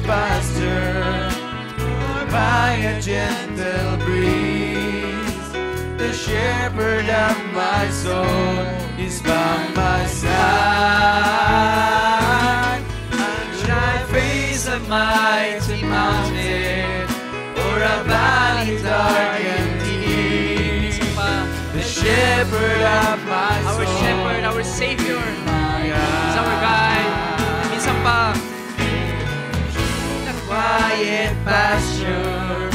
pasture, or by a gentle breeze. The shepherd of my soul is by my side. And should I face a mighty mountain, or a valley dark and deep, the shepherd of my soul, our shepherd, our savior, my is our guide. Minsan pa, the quiet pasture,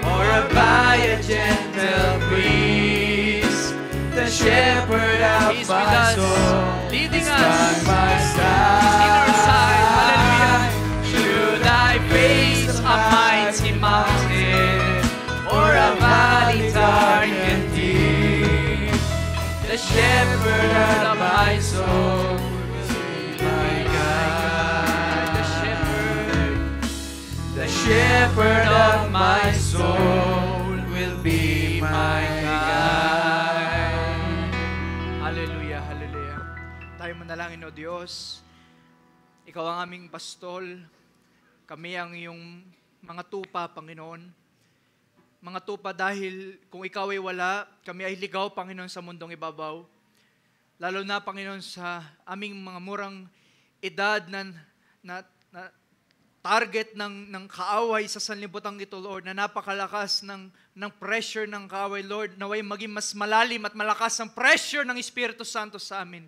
or by a gentle breeze, the shepherd of He's with my us, soul leading is us. by my side. He's in our side. Hallelujah. Should I face a mighty mountain, or a valley dark and deep, the shepherd of my soul will be my guide. The shepherd of my soul will be my guide. Hallelujah, hallelujah. Tayo manalangin, O Diyos. Ikaw ang aming pastol. Kami ang iyong mga tupa, Panginoon. Mga tupa dahil kung ikaw ay wala, kami ay ligaw, Panginoon, sa mundong ibabaw. Lalo na, Panginoon, sa aming mga murang edad na target ng kaaway sa sanlibutan ito, Lord, na napakalakas ng pressure ng kaaway, Lord, naway maging mas malalim at malakas ang pressure ng Espiritu Santo sa amin.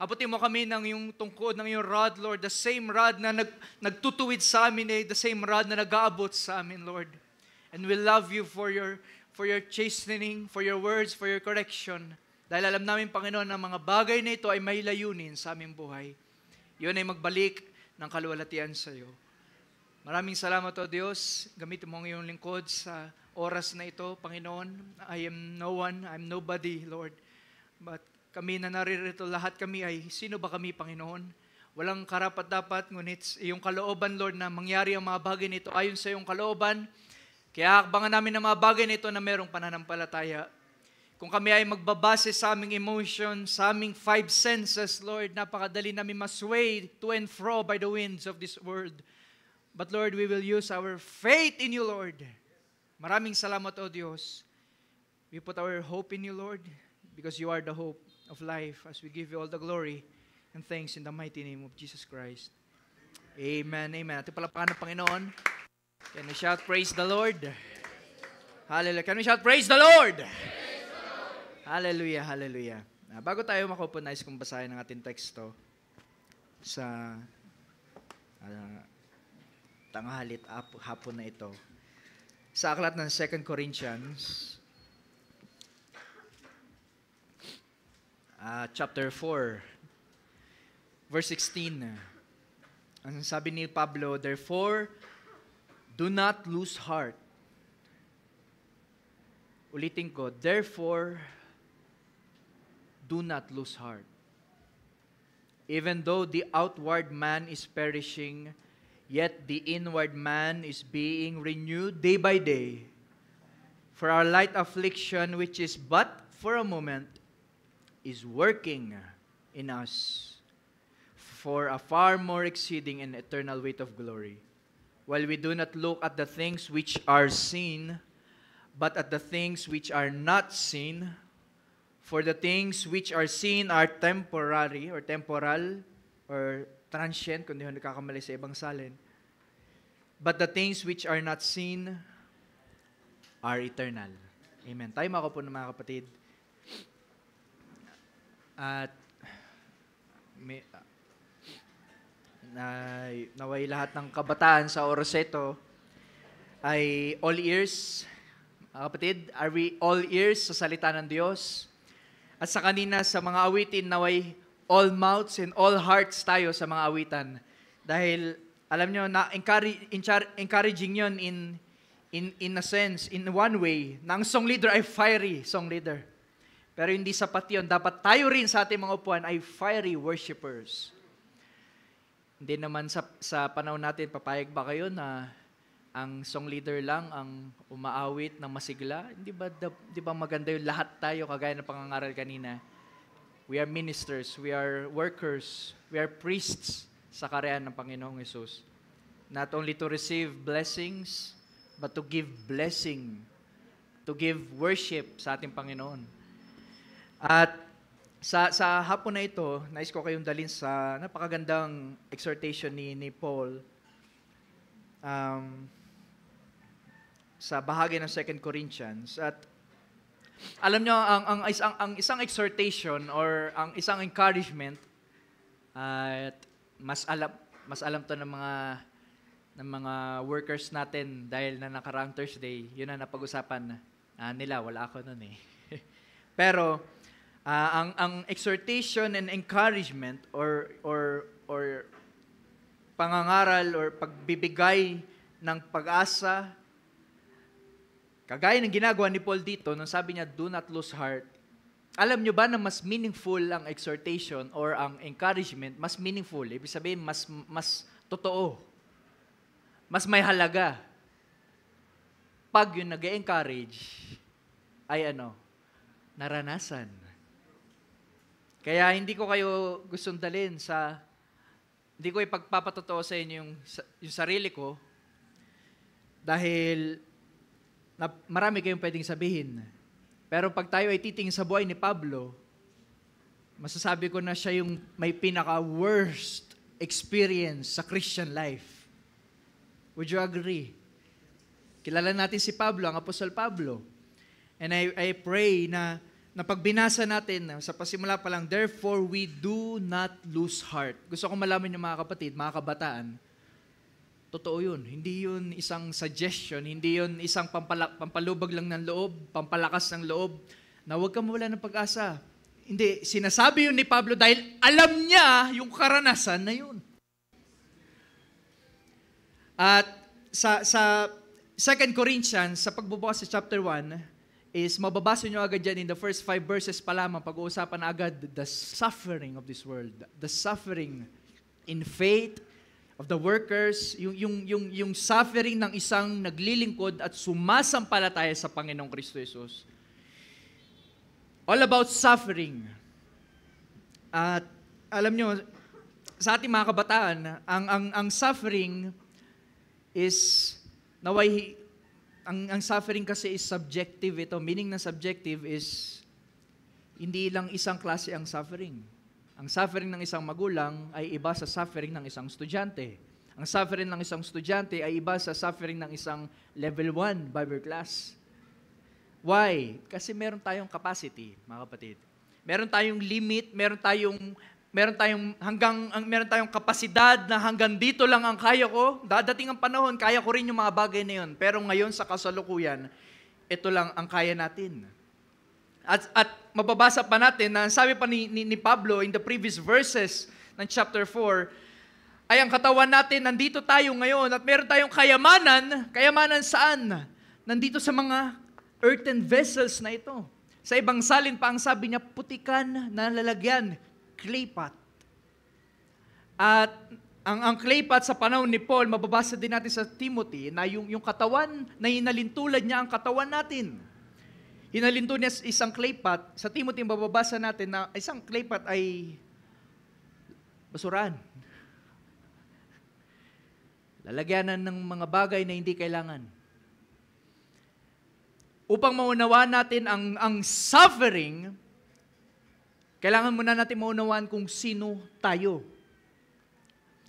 Abutin mo kami ng iyong tungkod, ng iyong rod, Lord, the same rod na nagtutuwid sa amin, the same rod na nag-aabot sa amin, Lord. And we love you for your chastening, for your words, for your correction. Dahil alam namin, Panginoon, na mga bagay na ito ay may layunin sa aming buhay. Yun ay magbalik ng kaluwalhatian sa iyo. Maraming salamat, O Diyos. Gamitin mo ang iyong lingkod sa oras na ito, Panginoon. I am no one, I am nobody, Lord. But kami na naririto, lahat kami ay, sino ba kami, Panginoon? Walang karapat-dapat, ngunit iyong kalooban, Lord, na mangyari ang mga bagay nito ayon sa iyong kalooban. Kaya hakbangan namin ang mga bagay nito na merong pananampalataya. Kung kami ay magbabase sa aming emotion, sa aming five senses, Lord, napakadali namin masway to and fro by the winds of this world. But Lord, we will use our faith in you, Lord. Maraming salamat, O Diyos. We put our hope in you, Lord, because you are the hope of life, as we give you all the glory and thanks in the mighty name of Jesus Christ. Amen, amen. Ating palapakan ng Panginoon. Can we shout, praise the Lord? Hallelujah. Can we shout, praise the Lord? Hallelujah, hallelujah. Bago tayo makaupo, nais kong basahin ang ating teksto sa tanghalit hapon na ito. Sa aklat ng 2 Corinthians, chapter 4, verse 16. Ang sabi ni Pablo, therefore, do not lose heart. Ulitin ko, therefore, do not lose heart. Even though the outward man is perishing, yet the inward man is being renewed day by day. For our light affliction, which is but for a moment, is working in us for a far more exceeding and eternal weight of glory. While we do not look at the things which are seen, but at the things which are not seen. For the things which are seen are temporary or temporal or transient, kung di ko nakakamali sa ibang salin. But the things which are not seen are eternal. Amen. Tayo makaupo na, mga kapatid. At naway lahat ng kabataan sa oras ito ay all ears. Mga kapatid, are we all ears sa salita ng Diyos? At sa kanina sa mga awitin, naway all mouths and all hearts tayo sa mga awitan. Dahil alam nyo, encouraging yun in a sense, in one way, na ang song leader ay fiery song leader. Pero hindi sapat yun. Dapat tayo rin sa ating mga upuan ay fiery worshipers. Hindi naman sa panahon natin, papayag ba kayo na ang song leader lang ang umaawit ng masigla? Di ba maganda yung lahat tayo, kagaya ng pangangaral kanina? We are ministers, we are workers, we are priests sa karyan ng Panginoong Hesus. not only to receive blessings, but to give blessing, to give worship sa ating Panginoon. At sa hapon na ito, nais ko kayong dalhin sa napakagandang exhortation ni Paul sa bahagi ng 2 Corinthians. At alam nyo, ang isang exhortation or ang isang encouragement, at mas alam to ng mga workers natin dahil na nakaraang Thursday, yun na napag-usapan nila, wala ako nun eh. Pero ang exhortation and encouragement or pangangaral or pagbibigay ng pag-asa, kagaya ng ginagawa ni Paul dito, nung sabi niya, do not lose heart. Alam nyo ba na mas meaningful ang exhortation or ang encouragement, mas meaningful, ibig sabihin, mas totoo, mas may halaga. Pag yung nag-encourage ay naranasan. Kaya hindi ko kayo gustong dalhin hindi ko ipagpapatotoo sa inyo yung sarili ko dahil marami kayong pwedeng sabihin. Pero pag tayo ay titingin sa buhay ni Pablo, masasabi ko na siya yung may pinaka-worst experience sa Christian life. Would you agree? Kilala natin si Pablo, ang Apostol Pablo. And I pray na pag binasa natin, sa pasimula pa lang, therefore we do not lose heart. Gusto kong malaman yung mga kapatid, mga kabataan, totoo yun. Hindi yun isang suggestion, hindi yun isang pampalubag lang ng loob, pampalakas ng loob, na huwag kang mawala ng pag-asa. Hindi, sinasabi yun ni Pablo dahil alam niya yung karanasan na yun. At sa 2 Corinthians, sa pagbubukas sa chapter 1, is mababasa nyo agad dyan in the first 5 verses pa lamang, pag-uusapan na agad the suffering of this world, the suffering in faith of the workers, yung suffering ng isang naglilingkod at sumasampalataya sa Panginoong Kristo Jesus. All about suffering. At alam nyo, sa ating mga kabataan, ang suffering is naway, ang suffering kasi is subjective ito. Meaning na subjective is hindi lang isang klase ang suffering. Ang suffering ng isang magulang ay iba sa suffering ng isang estudyante. Ang suffering ng isang estudyante ay iba sa suffering ng isang level 1 Bible class. Why? Kasi meron tayong capacity, mga kapatid. Meron tayong limit, meron tayong kapasidad na hanggang dito lang ang kaya ko. Dadating ang panahon, kaya ko rin yung mga bagay na yun. Pero ngayon sa kasalukuyan, ito lang ang kaya natin. At mababasa pa natin na sabi pa ni Pablo in the previous verses ng chapter 4, ay ang katawan natin, nandito tayo ngayon at meron tayong kayamanan saan? Nandito sa mga earthen vessels na ito. Sa ibang salin pa ang sabi niya, putikan na lalagyan, clay pot. At ang clay pot sa panahon ni Paul, mababasa din natin sa Timothy, na yung katawan, na hinalintulad niya ang katawan natin. Hinalinto niya isang clay pot. Sa Timothy, mababasa natin na isang clay pot ay basuran. Lalagyanan ng mga bagay na hindi kailangan. Upang maunawaan natin ang suffering, kailangan muna natin maunawaan kung sino tayo.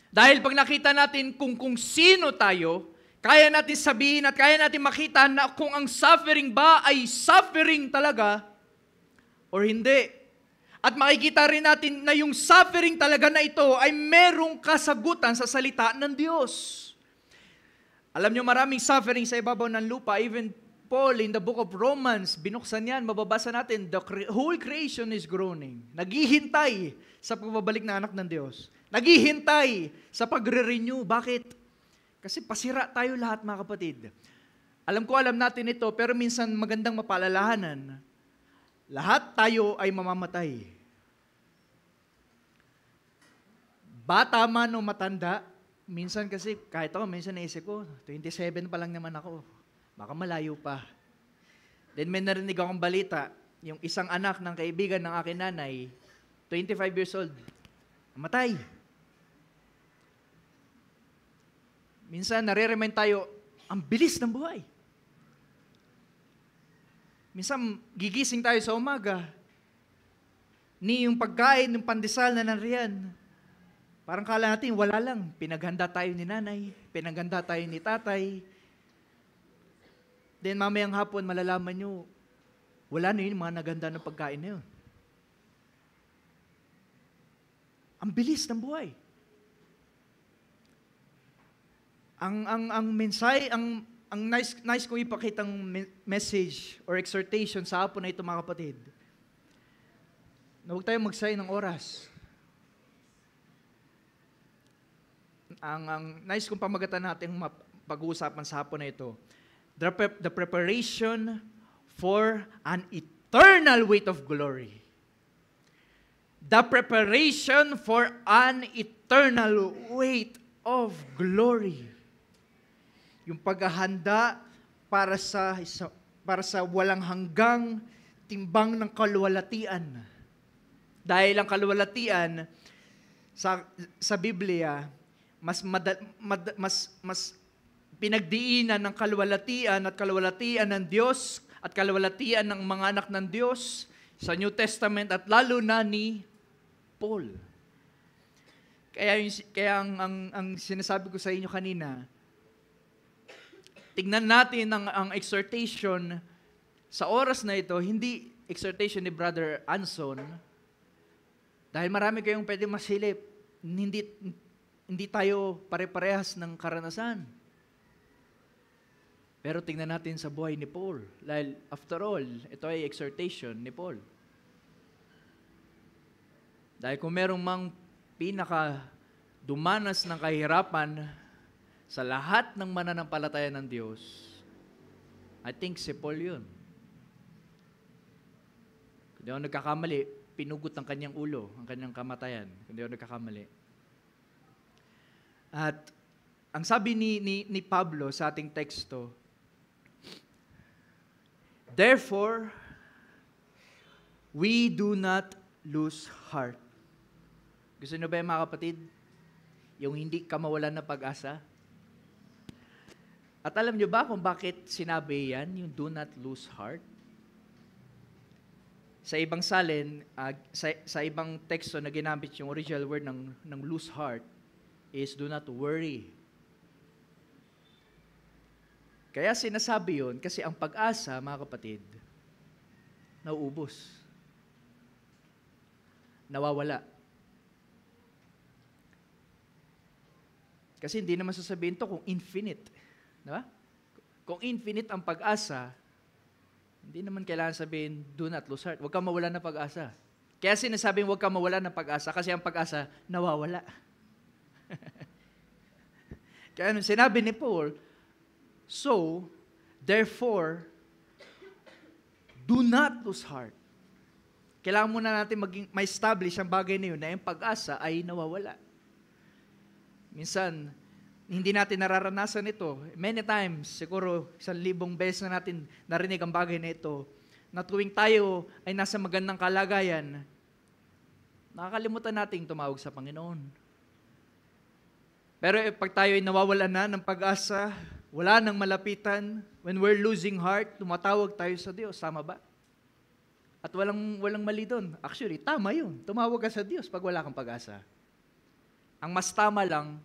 Dahil pag nakita natin kung sino tayo, kaya natin sabihin at kaya natin makita na kung ang suffering ba ay suffering talaga or hindi. At makikita rin natin na yung suffering talaga na ito ay merong kasagutan sa salita ng Diyos. Alam nyo, maraming suffering sa ibabaw ng lupa. Even Paul in the book of Romans, binuksan yan, mababasa natin, the whole creation is groaning. Naghihintay sa pagbabalik na anak ng Diyos. Naghihintay sa pagre-renew. Bakit? Kasi pasira tayo lahat, mga kapatid. Alam natin ito, pero minsan magandang mapaalalahanan. Lahat tayo ay mamamatay. Bata man o matanda, minsan kasi, kahit ako, minsan naisip ko, 27 pa lang naman ako. Baka malayo pa. Then may narinig akong balita, yung isang anak ng kaibigan ng aking nanay, 25 years old, namatay. Minsan, nare-remind tayo, ang bilis ng buhay. Minsan, gigising tayo sa umaga, ni yung pagkain, yung pandesal na nariyan, parang kala natin, wala lang. Pinaghanda tayo ni nanay, pinaghanda tayo ni tatay. Then mamayang hapon, malalaman nyo, wala na yun, mga naghanda ng pagkain na yun. Ang bilis ng buhay. Ang mensahe, ang nice kong ipakitang message or exhortation sa hapon na ito, mga kapatid, na huwag tayong magsayang ng oras. Ang nice kong pamagatan natin pag-uusapan sa hapon na ito, the preparation for an eternal weight of glory. The preparation for an eternal weight of glory. Yung paghahanda para sa walang hanggang timbang ng kaluwalhatian. Dahil ang kaluwalhatian sa Biblia, mas pinagdiinan ng kaluwalhatian at kaluwalhatian ng Diyos at kaluwalhatian ng mga anak ng Diyos sa New Testament at lalo na ni Paul. Kaya ang sinasabi ko sa inyo kanina, tignan natin ang exhortation sa oras na ito, hindi exhortation ni Brother Anson, dahil marami kayong pwede masilip. Hindi tayo pare-parehas ng karanasan. Pero tingnan natin sa buhay ni Paul. Dahil after all, ito ay exhortation ni Paul. Dahil kung merong mang dumanas ng kahirapan sa lahat ng mananampalataya ng Diyos, I think si Paul yun. Kung di ako nagkakamali, pinugot ang kanyang ulo, ang kanyang kamatayan. Kung di ako nagkakamali. At ang sabi ni Pablo sa ating teksto, therefore, we do not lose heart. Gusto niyo ba yung mga kapatid? Yung hindi ka mawalan ng pag-asa? At alam niyo ba kung bakit sinabi yan, yung do not lose heart? Sa ibang salin, sa ibang teksto na ginamit yung original word ng lose heart is do not worry. Kaya sinasabi yun kasi ang pag-asa, mga kapatid, nauubos. Nawawala. Kasi hindi naman sasabihin to kung infinite. Diba? Kung infinite ang pag-asa, hindi naman kailangan sabihin, do not lose heart. Huwag kang mawala ng pag-asa. Kaya sinasabing huwag kang mawala ng pag-asa kasi ang pag-asa nawawala. Kaya nung sinabi ni Paul, so, therefore, do not lose heart. Kailangan muna natin ma-establish ang bagay na yun na yung pag-asa ay nawawala. Minsan, hindi natin nararanasan ito. Many times, siguro 1,000 beses na natin narinig ang bagay na ito, na tuwing tayo ay nasa magandang kalagayan, nakakalimutan nating tumawag sa Panginoon. Pero pag tayo ay nawawala na ng pag-asa, wala nang malapitan, when we're losing heart, tumatawag tayo sa Diyos. Tama ba? At walang mali doon. Actually, tama yun. Tumawag ka sa Diyos pag wala kang pag-asa. Ang mas tama lang,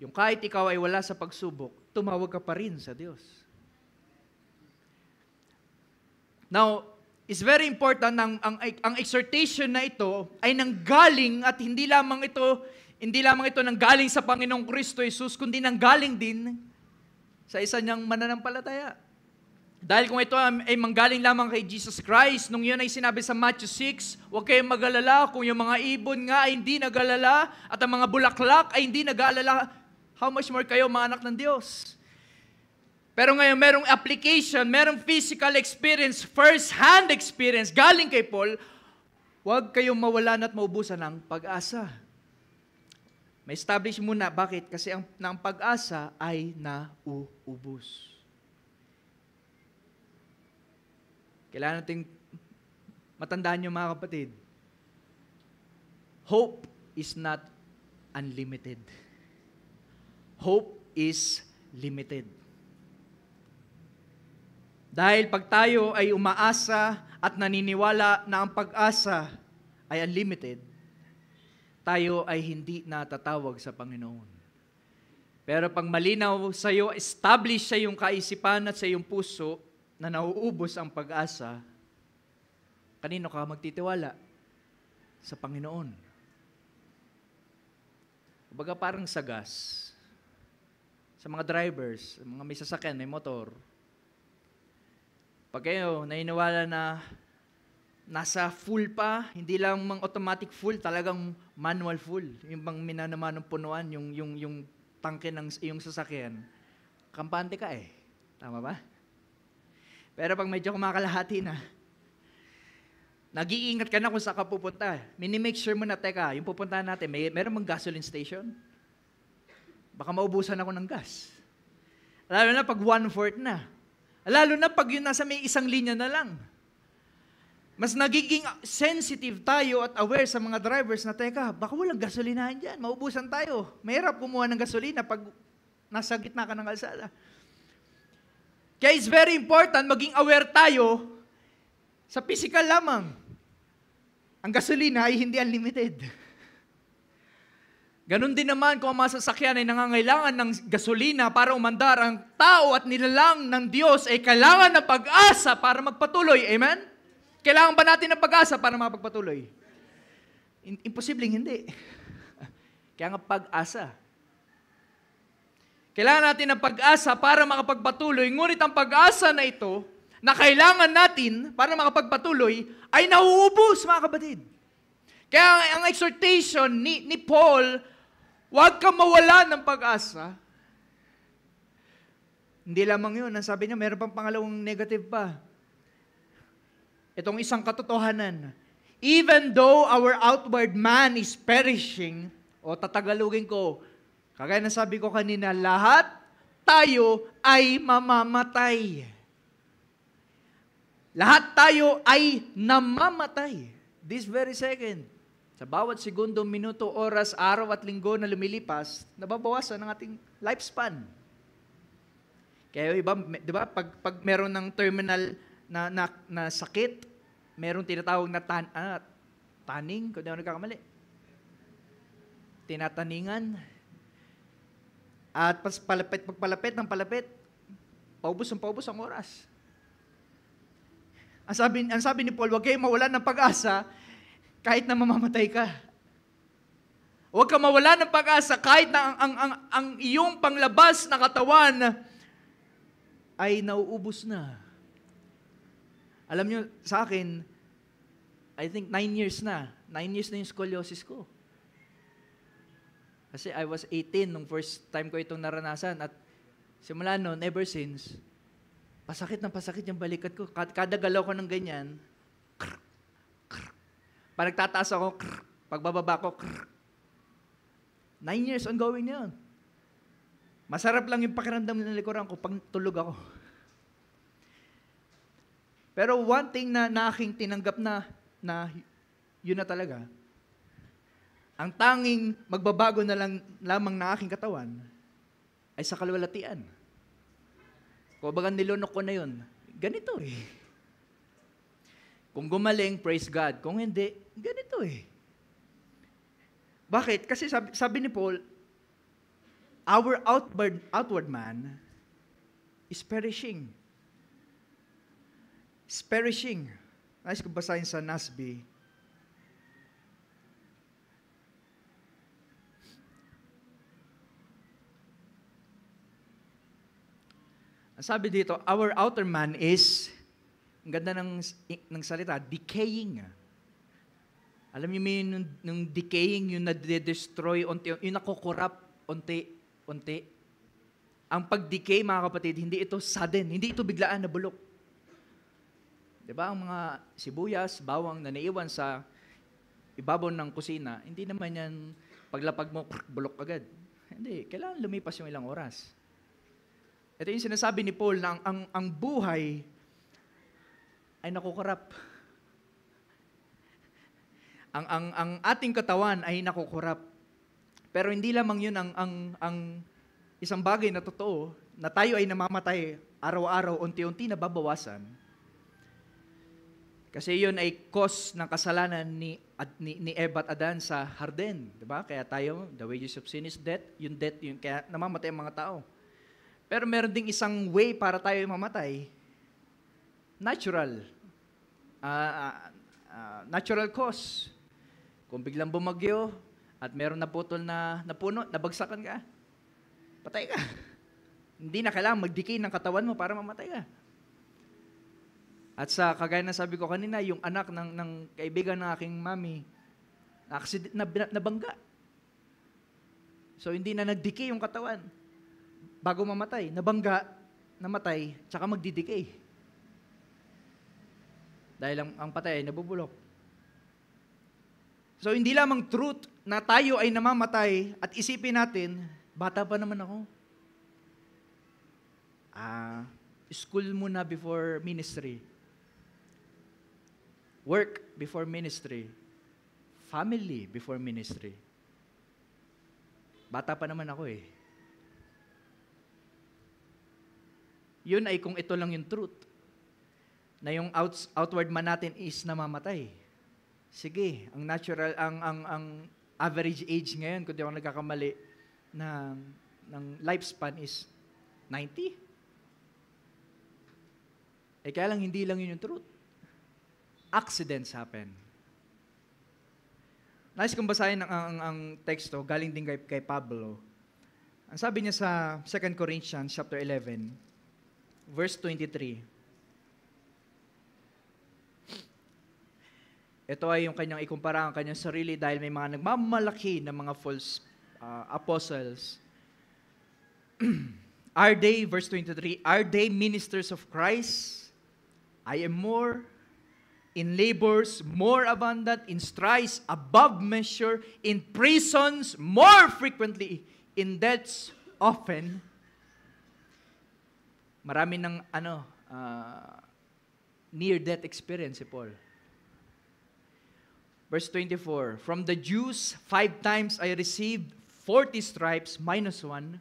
yung kahit ikaw ay wala sa pagsubok, tumawag ka pa rin sa Diyos. Now, it's very important ang exhortation na ito ay nanggaling at hindi lamang ito nanggaling sa Panginoong Kristo Jesus, kundi nanggaling din sa isa niyang mananampalataya. Dahil kung ito ay manggaling lamang kay Jesus Christ, nung yun ay sinabi sa Matthew 6, huwag kayong mag-alala kung yung mga ibon nga ay hindi nag-alala at ang mga bulaklak ay hindi nag-alala, how much more kayo mga anak ng Diyos? Pero ngayon, merong application, merong physical experience, first-hand experience, galing kay Paul, huwag kayong mawalan at maubusan ng pag-asa. May establish muna, bakit? Kasi ang pag-asa ay nauubos. Kailangan nating matandaan nyo mga kapatid. Hope is not unlimited. Hope is limited. Dahil pag tayo ay umaasa at naniniwala na ang pag-asa ay unlimited, tayo ay hindi natatawag sa Panginoon. Pero pag malinaw sa iyo, establish sa iyong kaisipan at sa iyong puso na nauubos ang pag-asa, kanino ka magtitiwala? Sa Panginoon. Kumbaga parang sa gas. Sa mga drivers, mga may sasakyan, may motor, pag kayo naniniwala na nasa full pa, hindi lang mang automatic full, talagang manual full. Yung bang minanaman ng punuan, yung tangke ng iyong sasakyan, kampante ka eh. Tama ba? Pero pag medyo kumakalahati na, nag-iingat ka na kung saan ka pupunta. Minimake sure mo na, teka, yung pupuntahan natin, meron bang gasoline station? Baka maubusan ako ng gas. Lalo na pag 1/4 na. Lalo na pag yun nasa may isang linya na lang. Mas nagiging sensitive tayo at aware sa mga drivers na, teka, baka walang gasolinahan dyan, maubusan tayo. Mahirap kumuha ng gasolina pag nasa gitna ka ng kalsada. Kaya it's very important maging aware tayo sa physical lamang. Ang gasolina ay hindi unlimited. Ganon din naman kung ang mga sasakyan ay nangangailangan ng gasolina para umandar, ang tao at nilalang ng Diyos ay kailangan ng pag-asa para magpatuloy. Amen? Kailangan ba natin ng pag-asa para mapagpatuloy? Imposibleng hindi. Kaya nga pag-asa. Kailangan natin ng pag-asa para makapagpatuloy, ngunit ang pag-asa na ito, na kailangan natin para makapagpatuloy, ay nauubos, mga kapatid. Kaya ang exhortation ni Paul, huwag kang mawala ng pag-asa. Hindi lamang yun. Ang sabi niya, mayroon pang pangalawang negative pa. Itong isang katotohanan. Even though our outward man is perishing, o tatagalugin ko, kagaya na sabi ko kanina, lahat tayo ay mamamatay. Lahat tayo ay namamatay. This very second. Sa bawat segundo, minuto, oras, araw at linggo na lumilipas, nababawasan ang ating lifespan. Kaya iba, di ba, pag meron ng terminal na sakit, meron tinatawag na taning, kung di ako nagkakamali. Tinataningan. At pagpalapit ng palapit, paubos ang oras. Ang sabi ni Paul, huwag kayong mawalan ng pag-asa kahit na mamamatay ka. Huwag kang mawalan ng pag-asa kahit na ang iyong panglabas na katawan ay nauubos na. Alam nyo, sa akin, I think 9 years na. 9 years na yung scoliosis ko. Kasi I was 18 nung first time ko itong naranasan. At simula noon, ever since, pasakit yung balikat ko. Kada galaw ko ng ganyan, pag nagtataas ako, pag bababa ko, 9 years ongoing yun. Masarap lang yung pakiramdam ng likuran ko pag tulog ako. Pero one thing na aking tinanggap na yun na talaga, ang tanging magbabago na lang lamang na aking katawan ay sa kalwalatian. Kung bagang nilunok ko na yun, ganito eh. Kung gumaling, praise God. Kung hindi, ganito eh. Bakit? Kasi sabi ni Paul, our outward man is perishing. Is perishing. Nais ko basahin sa NASB. Ang sabi dito, our outer man is, ang ganda ng salita, decaying. Alam niyo yung decaying, yung na-destroy, yung nakukurap, unti. Ang pag-decay, mga kapatid, hindi ito sudden, hindi ito biglaan na bulok. Diba, ang mga sibuyas, bawang na naiwan sa ibabaw ng kusina, hindi naman yan, paglapag mo, bulok agad. Hindi, kailangan lumipas yung ilang oras. Ito yung sinasabi ni Paul na ang buhay ay nakukurap. Ang ating katawan ay nakukurap. Pero hindi lamang yun ang isang bagay na totoo, na tayo ay namamatay araw-araw, unti-unti nababawasan. Kasi yun ay cause ng kasalanan ni Eva at Adan sa harden. Diba? Kaya tayo, the wages of sin is death. Yung death, yun, kaya namamatay ang mga tao. Pero meron ding isang way para tayo mamatay. Natural. Natural cause. Kung biglang bumagyo at meron naputol na puno, nabagsakan ka, patay ka. Hindi na kailangan mag-decay ng katawan mo para mamatay ka. At sa kagaya na sabi ko kanina, yung anak ng kaibigan ng aking mami, nabangga. So hindi na nag-decay yung katawan. Bago mamatay, nabangga, namatay, tsaka magdi-decay. Dahil ang patay ay nabubulok. So hindi lamang truth na tayo ay namamatay at isipin natin, bata pa naman ako. School muna before ministry. Work before ministry. Family before ministry. Bata pa naman ako eh. Yun ay kung ito lang yung truth. Na yung outward man natin is namamatay. Sige, ang natural, ang average age ngayon, kung di ako nagkakamali, ng lifespan is 90. Kaya lang, hindi lang yun yung truth. Accidents happen. Nais kong basahin ang teksto, galing din kay Pablo. Ang sabi niya sa 2 Corinthians chapter 11, verse 23. Ito ay yung kanyang ikumpara ang kanyang sarili dahil may mga nagmamalaki na mga false apostles. Are they, verse 23, are they ministers of Christ? I am more, in labors more abundant, in strife above measure, in prisons more frequently, in deaths often. Marami ng near-death experience si Paul. Verse 24, from the Jews, 5 times I received 40 stripes, minus 1.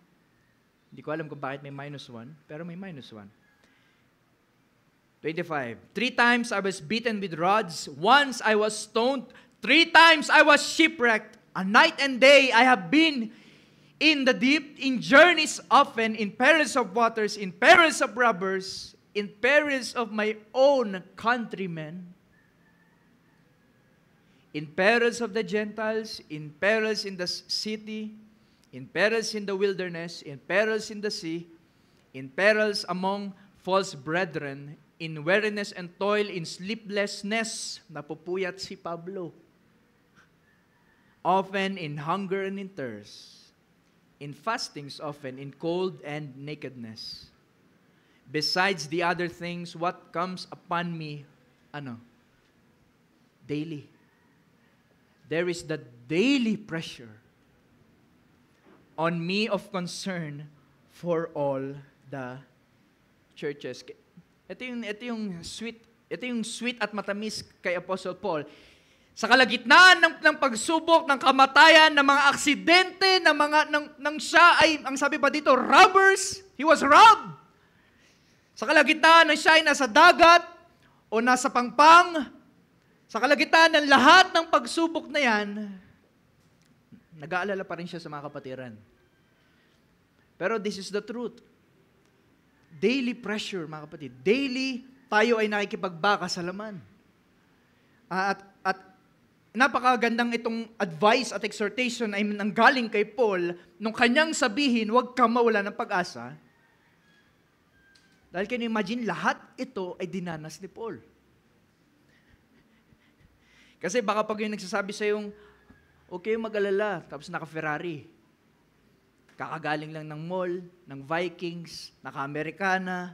Hindi ko alam kung bakit may minus 1, pero may minus 1. 25, 3 times I was beaten with rods, once I was stoned, 3 times I was shipwrecked. A night and day I have been in the deep, in journeys often, in perils of waters, in perils of robbers, in perils of my own countrymen, in perils of the Gentiles, in perils in the city, in perils in the wilderness, in perils in the sea, in perils among false brethren, in weariness and toil, in sleeplessness, napupuyat si Pablo, often in hunger and in thirst, in fastings often, in cold and nakedness. Besides the other things, what comes upon me, daily. There is the daily pressure on me of concern for all the churches. Ito yung sweet at matamis kay Apostle Paul. Sa kalagitnaan ng pagsubok, ng kamatayan, ng mga aksidente, ng siya ay, ang sabi pa dito, robbers. He was robbed. Sa kalagitnaan ng siya ay nasa dagat o nasa pangpang, sa kalagitnaan ng lahat ng pagsubok na yan, nag-aalala pa rin siya sa mga kapatiran. Pero this is the truth. Daily pressure, mga kapatid. Daily, tayo ay nakikipagbaka sa laman. At napakagandang itong advice at exhortation ay nanggaling kay Paul nung kanyang sabihin, huwag kang mawala ng pag-asa. Dahil can you imagine, lahat ito ay dinanas ni Paul. Kasi baka pag yung nagsasabi sa yung, okay, mag-alala, tapos naka-Ferrari. Kakagaling lang ng mall, ng Vikings, naka-Americana,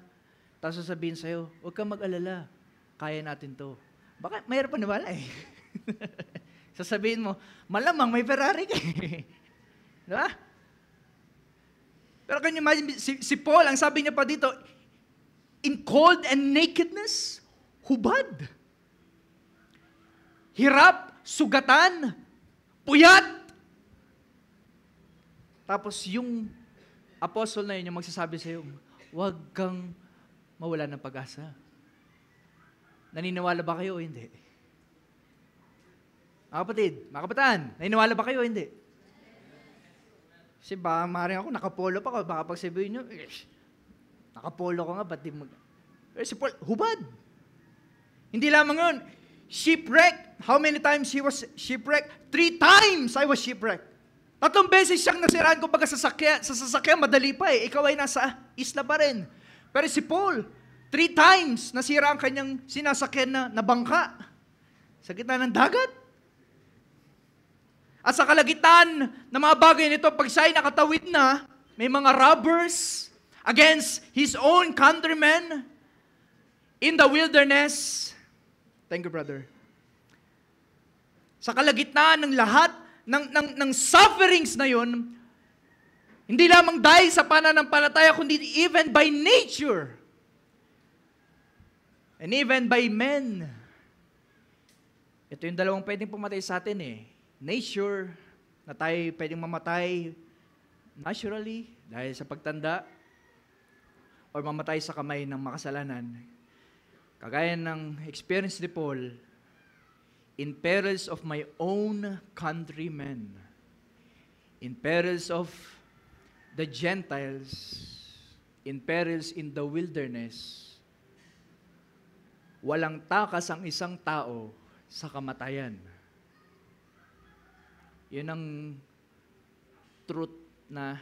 tapos sasabihin sa'yo, huwag kang mag-alala, kaya natin to. Baka mayroon pa nawala eh. Sasabihin mo, malamang may Ferrari ka eh. Diba? Pero can you imagine, si Paul, ang sabi niya pa dito, in cold and nakedness, hubad. Hirap, sugatan, puyat. Tapos yung apostle na yun yung magsasabi sa'yo, huwag kang mawala ng pag-asa. Naniniwala ba kayo o hindi? Mga kapatid, mga kabataan, naniniwala ba kayo o hindi? Kasi baka maaaring ako, nakapolo pa ako, baka pagsabihin nyo, nakapolo ko nga, ba't di mag... Pero si Paul, hubad. Hindi lamang yun, shipwreck. How many times he was shipwrecked? 3 times I was shipwrecked. 3 beses siyang nasiraan ko baga sa sasakyan, madali pa eh. Ikaw ay nasa isla pa rin. Pero si Paul, 3 times nasira ang kanyang sinasakyan na bangka sa gitna ng dagat. At sa kalagitnaan ng mga bagay nito, pag siya'y nakatawid na, may mga robbers against his own countrymen in the wilderness. Thank you, brother. Sa kalagitnaan ng lahat ng sufferings na yun, hindi lamang dahil sa pananampalataya, kundi even by nature. And even by men. Ito yung dalawang pwedeng pumatay sa atin eh. Nature, na tayo pwedeng mamatay naturally, dahil sa pagtanda, or mamatay sa kamay ng makasalanan. Kagaya ng experience ni Paul, in perils of my own countrymen, in perils of the Gentiles, in perils in the wilderness, walang takas ang isang tao sa kamatayan. Yun ang truth na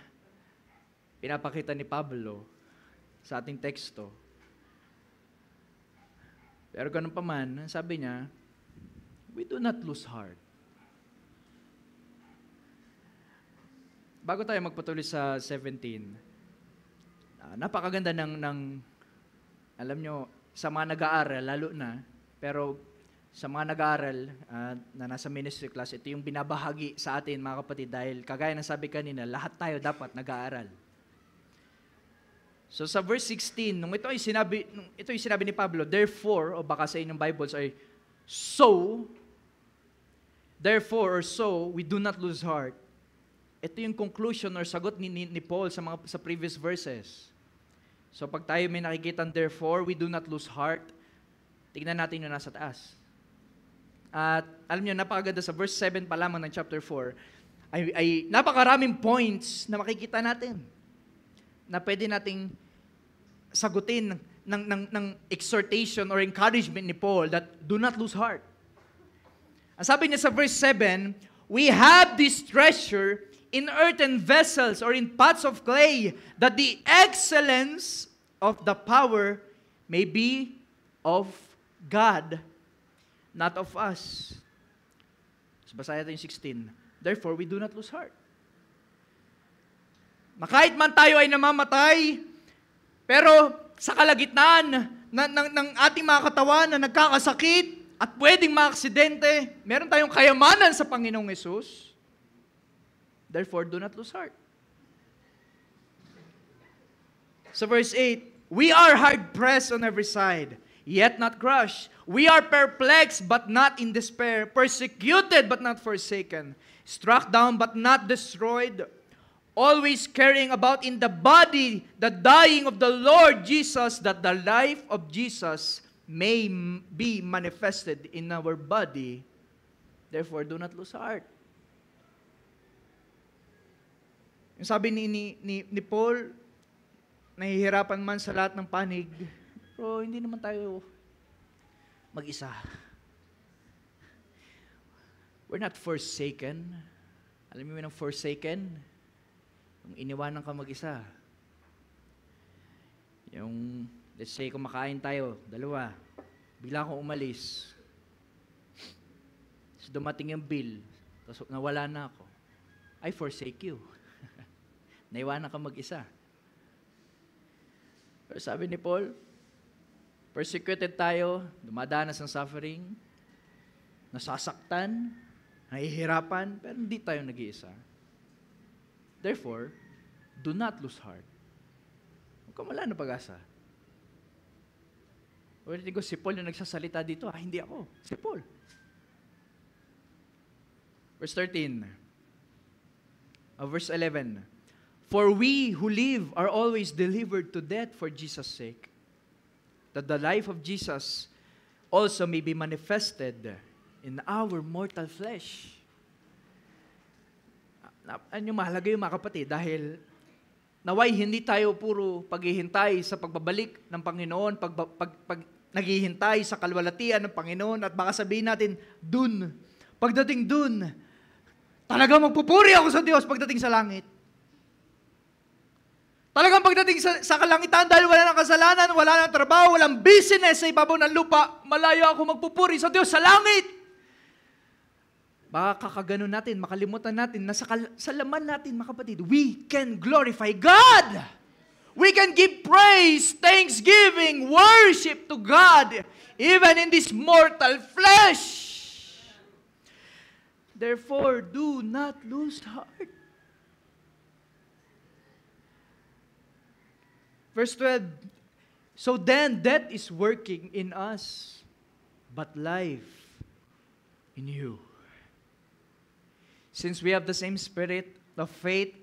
pinapakita ni Pablo sa ating teksto. Pero ganun pa man, sabi niya, we do not lose heart. Bago tayo magpatuloy sa 17, napakaganda ng alam nyo, sa mga nag-aaral, lalo na, pero sa mga nag-aaral na nasa ministry class, ito yung binabahagi sa atin, mga kapatid, dahil kagaya ng sabi kanina, lahat tayo dapat nag-aaral. So sa verse 16, nung ito yung sinabi ni Pablo, therefore, o baka sa inyong Bibles ay, so, therefore or so, we do not lose heart. Ito yung conclusion or sagot ni Paul sa previous verses. So pag tayo may nakikita, therefore, we do not lose heart, tignan natin yung nasa taas. At alam niyo, napakaganda sa verse 7 pa lamang ng chapter 4, ay napakaraming points na makikita natin na pwede nating sagutin ng exhortation or encouragement ni Paul that do not lose heart. Ang sabi niya sa verse 7, we have this treasure in earthen vessels or in pots of clay, that the excellence of the power may be of God, not of us. So basahin natin yung 16. Therefore, we do not lose heart. Na kahit man tayo ay namamatay, pero sa kalagitnaan ng ating mga katawan na nagkakasakit at pwedeng maaksidente, meron tayong kayamanan sa Panginoong Hesus. Therefore, do not lose heart. So verse 8, we are hard-pressed on every side, yet not crushed. We are perplexed, but not in despair. Persecuted, but not forsaken. Struck down, but not destroyed. Always carrying about in the body the dying of the Lord Jesus, that the life of Jesus may be manifested in our body. Therefore, do not lose heart. Yung sabi ni Paul, nahihirapan man sa lahat ng panig, pero hindi naman tayo mag-isa. We're not forsaken. Alam mo yung forsaken? Yung iniwanan ka mag-isa. Yung, let's say, kumakain tayo, 2, bigla akong umalis. So, dumating yung bill, tapos nawala na ako. I forsake you. Naiwanan ka mag-isa. Pero sabi ni Paul, persecuted tayo, dumadanas ng suffering, nasasaktan, nahihirapan, pero hindi tayo nag-iisa. Therefore, do not lose heart. Huwag ka wala na pag-asa. Ulitin ko, si Paul yung nagsasalita dito, hindi ako, si Paul. Verse 13, verse 11, For we who live are always delivered to death for Jesus' sake, that the life of Jesus also may be manifested in our mortal flesh. Ano yung mahalaga yung mga kapatid? Dahil naway hindi tayo puro paghihintay sa pagbabalik ng Panginoon, pag naghihintay sa kalwalatian ng Panginoon, at baka sabihin natin, pagdating dun, talagang magpupuri ako sa Diyos pagdating sa langit. Talagang pagdating sa kalangitan, dahil wala ng kasalanan, wala ng trabaho, walang business sa ibabaw ng lupa, malayo ako magpupuri sa Diyos sa langit. Baka kakaganon natin, makalimutan natin na sa laman natin, mga kapatid, we can glorify God. We can give praise, thanksgiving, worship to God, even in this mortal flesh. Therefore, do not lose heart. Verse 12, so then death is working in us, but life in you. Since we have the same spirit of faith,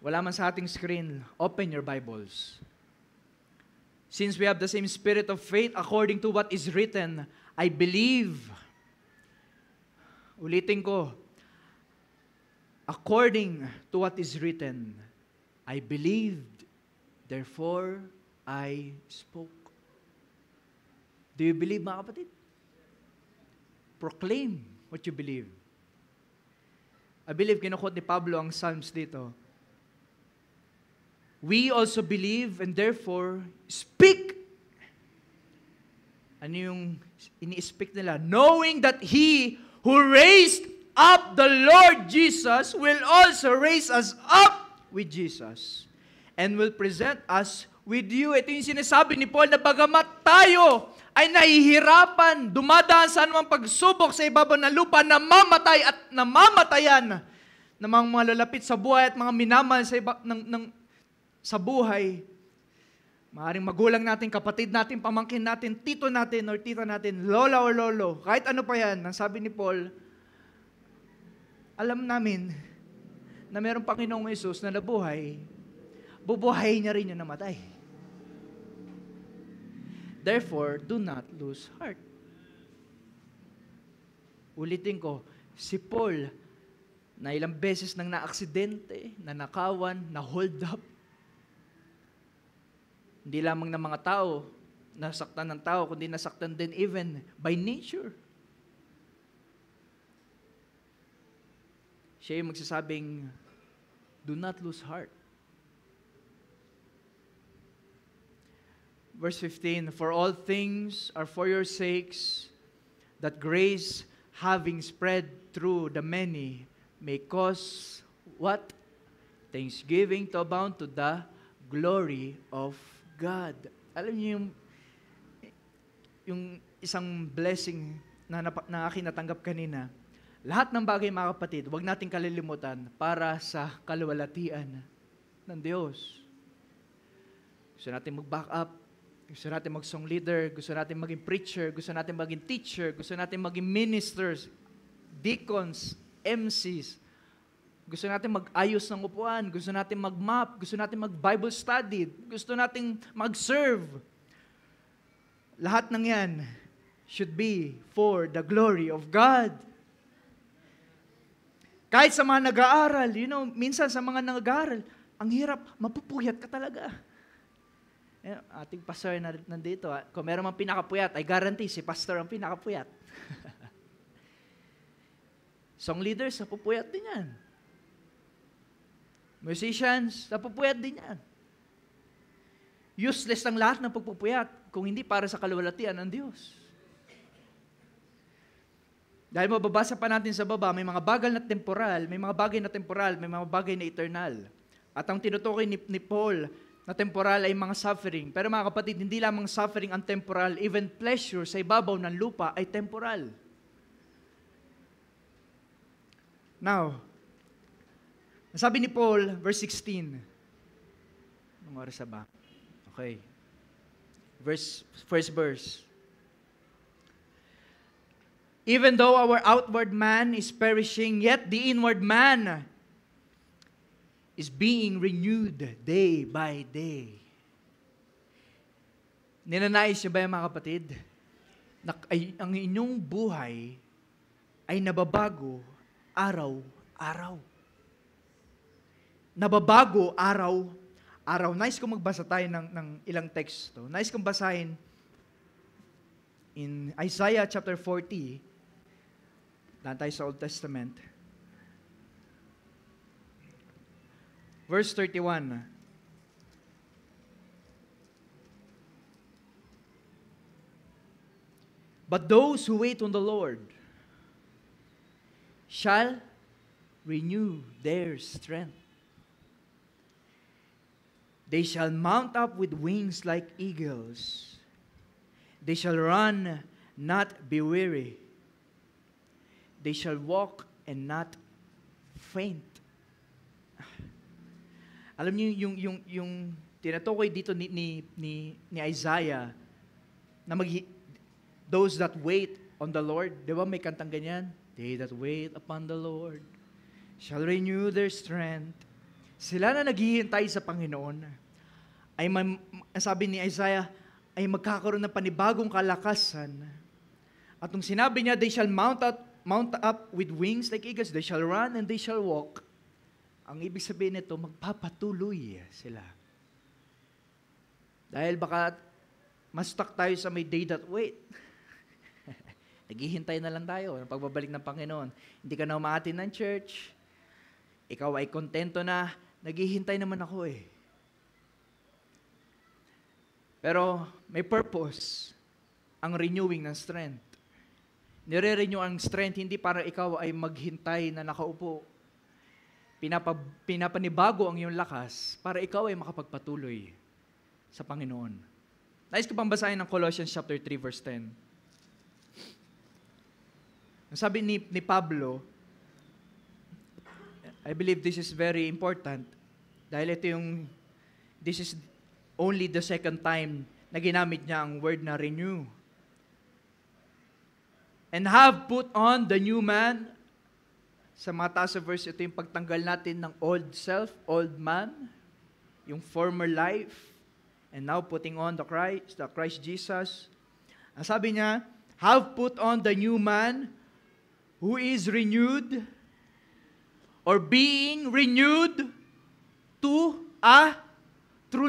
wala man sa ating screen, open your Bibles. Since we have the same spirit of faith, according to what is written, I believe. Ulitin ko, according to what is written, I believed. Therefore, I spoke. Do you believe, mga kapatid? Proclaim what you believe. I believe, kinukot ni Pablo ang Psalms dito. We also believe and therefore speak. Ano yung ini-speak nila? Knowing that He who raised up the Lord Jesus will also raise us up with Jesus and will present us with you. Ito yung sinasabi ni Paul na bagamat tayo ay nahihirapan, dumadaan sa anumang pagsubok sa ibabaw ng lupa, namamatay at namamatayan ng mga malalapit sa buhay at mga minamahal sa buhay. Maaaring magulang natin, kapatid natin, pamangkin natin, tito natin or tita natin, lola or lolo, kahit ano pa yan, ang sabi ni Paul, alam namin na mayroong Panginoong Jesus na nabuhay, bubuhayin niya rin yung namatay. Therefore, do not lose heart. Ulitin ko, si Paul, na ilang beses nang naaksidente, nanakawan, na-hold up, hindi lamang ng mga tao, nasaktan ng tao, kundi nasaktan din even by nature. Siya yung magsasabing, do not lose heart. Verse 15, for all things are for your sakes, that grace, having spread through the many, may cause what? Thanksgiving to abound to the glory of God. Alam niyo yung isang blessing na aking natanggap kanina, lahat ng bagay, mga kapatid, huwag nating kalilimutan para sa kaluwalhatian ng Diyos. Gusto natin mag-back up, gusto natin mag-song leader, gusto natin maging preacher, gusto natin maging teacher, gusto natin maging ministers, deacons, MCs, gusto natin mag-ayos ng upuan, gusto natin mag-map, gusto natin mag-Bible study, gusto natin mag-serve. Lahat ng yan should be for the glory of God. Kahit sa mga nag-aaral, minsan sa mga nag-aaral, ang hirap, mapupuyat ka talaga. Ating pastor na nandito, kung meron mang pinakapuyat, I guarantee si pastor ang pinakapuyat. Song leaders, napupuyat din yan. Musicians, napupuyat din yan. Useless ang lahat ng pagpupuyat kung hindi para sa kaluwalhatian ng Diyos. Dahil mababasa pa natin sa baba, may mga bagay na temporal, may mga bagay na temporal, may mga bagay na eternal. At ang tinutukoy ni Paul na temporal ay mga suffering. Pero mga kapatid, hindi lamang suffering ang temporal, even pleasure sa ibabaw ng lupa ay temporal. Now, sabi ni Paul, verse 16. Anong oras ba? Okay. First verse. Even though our outward man is perishing, yet the inward man is being renewed day by day. Ninanais niyo ba yan, mga kapatid? Ang inyong buhay ay nababago araw-araw. Nababago araw-araw. Nice kung magbasa tayo ng ilang teksto. Nice kung basahin in Isaiah chapter 40. Daan tayo sa Old Testament. Verse 31. But those who wait on the Lord shall renew their strength. They shall mount up with wings like eagles. They shall run, not be weary. They shall walk and not faint. Alam niyo yung tinatukoy dito ni Isaiah na those that wait on the Lord, di ba may kantang ganyan? They that wait upon the Lord shall renew their strength. Sila na naghihintay sa Panginoon, sabi ni Isaiah, ay magkakaroon ng panibagong kalakasan. At nung sinabi niya, they shall mount up with wings like eagles, they shall run and they shall walk. Ang ibig sabihin nito, magpapatuloy sila. Dahil baka ma-stuck tayo sa may day that wait. Naghihintay na lang tayo ng pagbabalik ng Panginoon. Hindi ka na umaatin ng church. Ikaw ay kontento na, naghihintay naman ako eh. Pero may purpose ang renewing ng strength. Nire-renew ang strength hindi para ikaw ay maghintay na nakaupo. Pinapanibago ang iyong lakas para ikaw ay makapagpatuloy sa Panginoon. Nais ko pang basahin ng Colossians chapter 3 verse 10. Sabi ni Pablo, I believe this is very important dahil this is only the second time na ginamit niya ang word na renew. And have put on the new man. Sa mga taas sa verse, ito yung pagtanggal natin ng old self, old man, yung former life, and now putting on the Christ Jesus. Ang sabi niya, have put on the new man who is renewed or being renewed through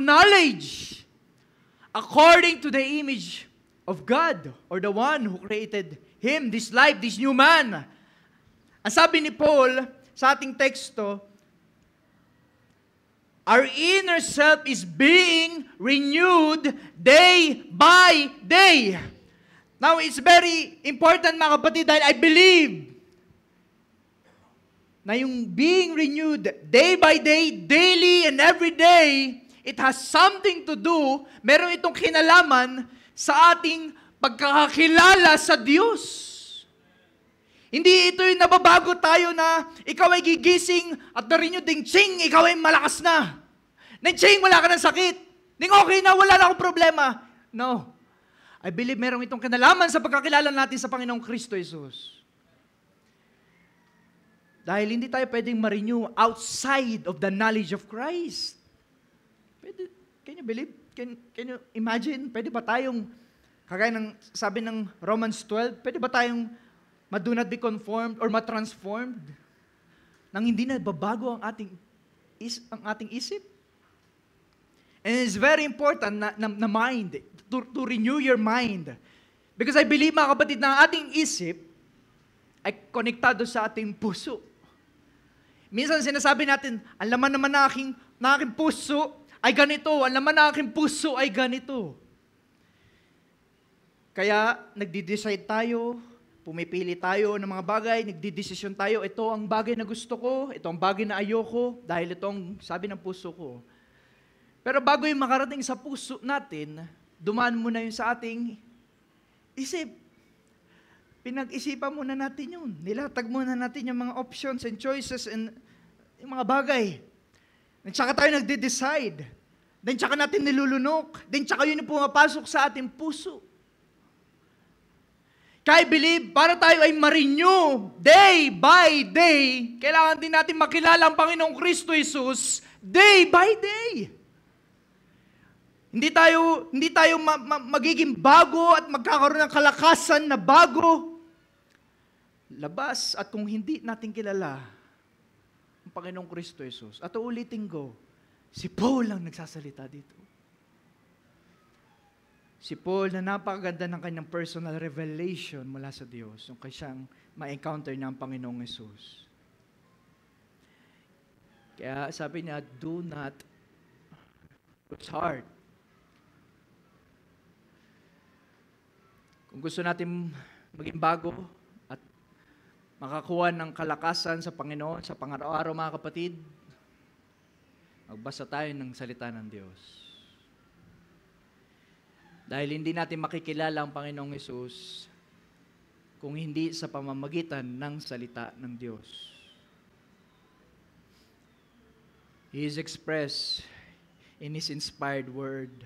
knowledge according to the image of God or the one who created him, this life, this new man. Ang sabi ni Paul sa ating teksto, our inner self is being renewed day by day. Now, it's very important mga kapatid dahil I believe na yung being renewed day by day, daily and every day, it has something to do, meron itong kinalaman sa ating pagkakakilala sa Diyos. Hindi ito yung nababago tayo na ikaw ay gigising at na-renew ding ching, ikaw ay malakas na. Ding ching, wala ka ng sakit. Ding okay na, wala na akong problema. No. I believe merong itong kinalaman sa pagkakilala natin sa Panginoong Kristo Jesus. Dahil hindi tayo pwedeng ma-renew outside of the knowledge of Christ. Can you believe? Can you imagine? Pwede ba tayong, kagaya ng sabi ng Romans 12, pwede ba tayong do not be conformed or ma-transformed nang hindi na babago ang ating isip? And it's very important na mind, to renew your mind. Because I believe, mga kapatid, na ang ating isip ay konektado sa ating puso. Minsan sinasabi natin, ang laman naman na aking puso ay ganito, ang laman na aking puso ay ganito. Kaya nagdi-decide tayo, pumipili tayo ng mga bagay, nagdi-desisyon tayo, ito ang bagay na gusto ko, ito ang bagay na ayoko, dahil ito ang sabi ng puso ko. Pero bago yung makarating sa puso natin, dumaan muna yun sa ating isip. Pinag-isipan muna natin yun. Nilatag muna natin yung mga options and choices and yung mga bagay. Then tsaka tayo nagde-decide. Then tsaka natin nilulunok. Then tsaka yun yung pumapasok sa ating puso. Kaya I believe, para tayo ay ma-renew day by day, kailangan din natin makilala ang Panginoong Kristo Jesus day by day. Hindi tayo magiging bago at magkakaroon ng kalakasan na bago. Labas at kung hindi natin kilala ang Panginoong Kristo Jesus. At uulitin ko, si Paul ang nagsasalita dito. Si Paul na napakaganda ng kanyang personal revelation mula sa Diyos nung siyang ma-encounter niya ang Panginoong Jesus. Kaya sabi niya, do not lose heart. Kung gusto natin maging bago at makakuha ng kalakasan sa Panginoon, sa pang-araw-araw mga kapatid, magbasa tayo ng salita ng Diyos. Dahil hindi natin makikilala ang Panginoong Hesus kung hindi sa pamamagitan ng salita ng Diyos. He is expressed in His inspired word.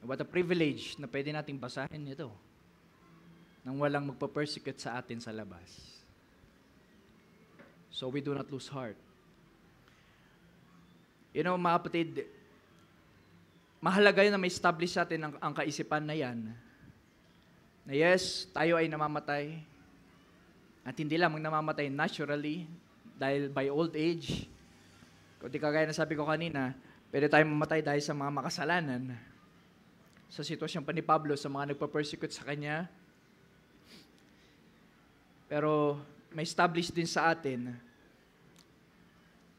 What a privilege na pwede nating basahin ito nang walang magpa-persecute sa atin sa labas. So we do not lose heart. You know, mga kapatid, mahalaga yun na may establish sa atin ang kaisipan na yan. Na yes, tayo ay namamatay. At hindi lang namamatay naturally dahil by old age. Kung di kagaya na sabi ko kanina, pwede tayong mamatay dahil sa mga makasalanan. Sa sitwasyon pa ni Pablo, sa mga nagpa-persecute sa kanya. Pero may establish din sa atin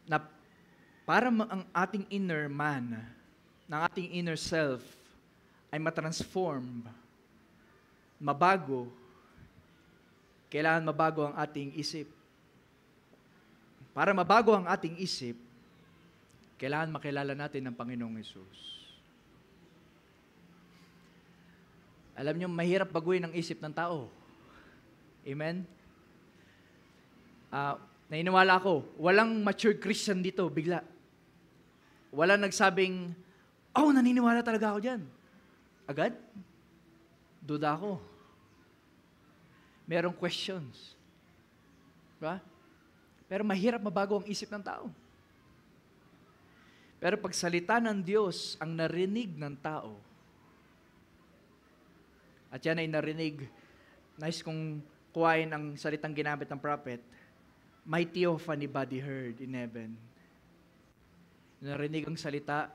na para ang ating inner man, ng ating inner self, ay matransform, mabago, kailangan mabago ang ating isip. Para mabago ang ating isip, kailangan makilala natin ang Panginoong Hesus. Alam niyo, mahirap baguhin ang isip ng tao. Amen? Nainiwala ako, walang mature Christian dito, bigla. Walang nagsabing, naniniwala talaga ako dyan. Agad? Duda ako. Merong questions. Diba? Pero mahirap mabago ang isip ng tao. Pero pag salita ng Diyos ang narinig ng tao, at yan ay narinig, nice kung kuhain ang salitang ginamit ng prophet, my theophany body heard in heaven. Narinig ang salita,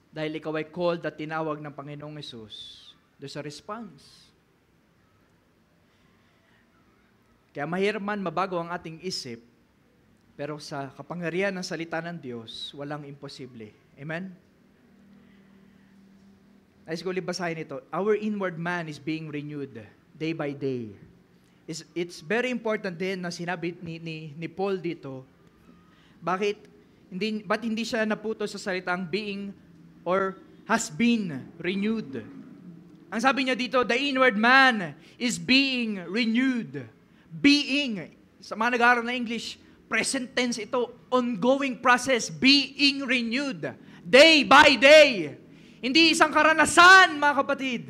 dahil ikaw ay called at tinawag ng Panginoong Hesus, there's a response. Kaya mahirap man mabago ang ating isip, pero sa kapangyarihan ng salita ng Diyos, walang imposible. Amen? Nais ko ulit basahin ito. Our inward man is being renewed day by day. It's very important din na sinabi ni Paul dito, ba't hindi siya naputo sa salitang being or has been renewed. Ang sabi niya dito, the inward man is being renewed. Being, sa mga nag-aaral na English, present tense ito, ongoing process, being renewed, day by day. Hindi isang karanasan, mga kapatid.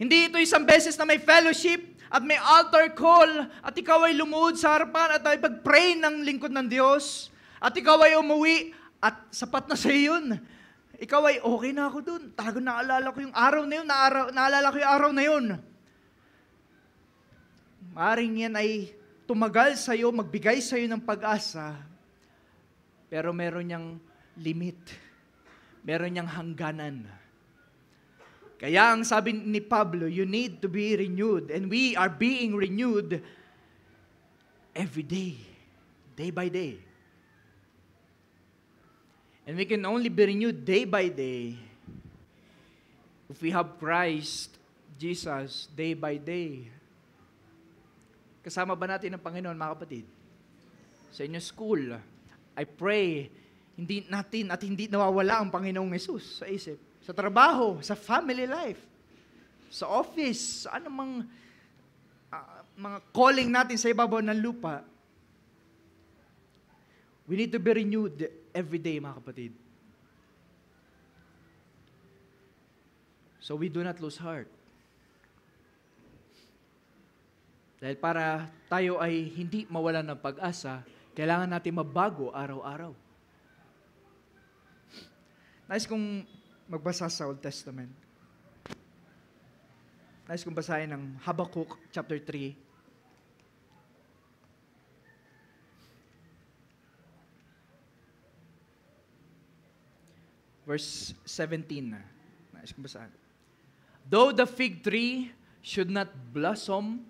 Hindi ito isang beses na may fellowship at may altar call at ikaw ay lumuhod sa harapan at ay pag-pray ng lingkod ng Diyos at ikaw ay umuwi at sapat na sa yun. Ikaw ay okay na ako dun. Talagang naalala ko yung araw na yun, naalala ko yung araw na yun. Maaring yan ay tumagal sa'yo, magbigay sa'yo ng pag-asa, pero meron niyang limit. Meron niyang hangganan. Kaya ang sabi ni Pablo, you need to be renewed. And we are being renewed every day. Day by day. And we can only be renewed day by day if we have Christ, Jesus, day by day. Kasama ba natin ang Panginoon, mga kapatid? Sa inyong school, I pray, hindi natin at hindi nawawala ang Panginoong Hesus sa isip. Sa trabaho, sa family life, sa office, sa anumang mga calling natin sa ibabaw ng lupa. We need to be renewed every day, mga kapatid. So we do not lose heart. Dahil para tayo ay hindi mawalan ng pag-asa, kailangan natin mabago araw-araw. Nais kong magbasa sa Old Testament. Nais kong basahin ng Habakkuk chapter 3. Verse 17. Nais kong basahin. Though the fig tree should not blossom,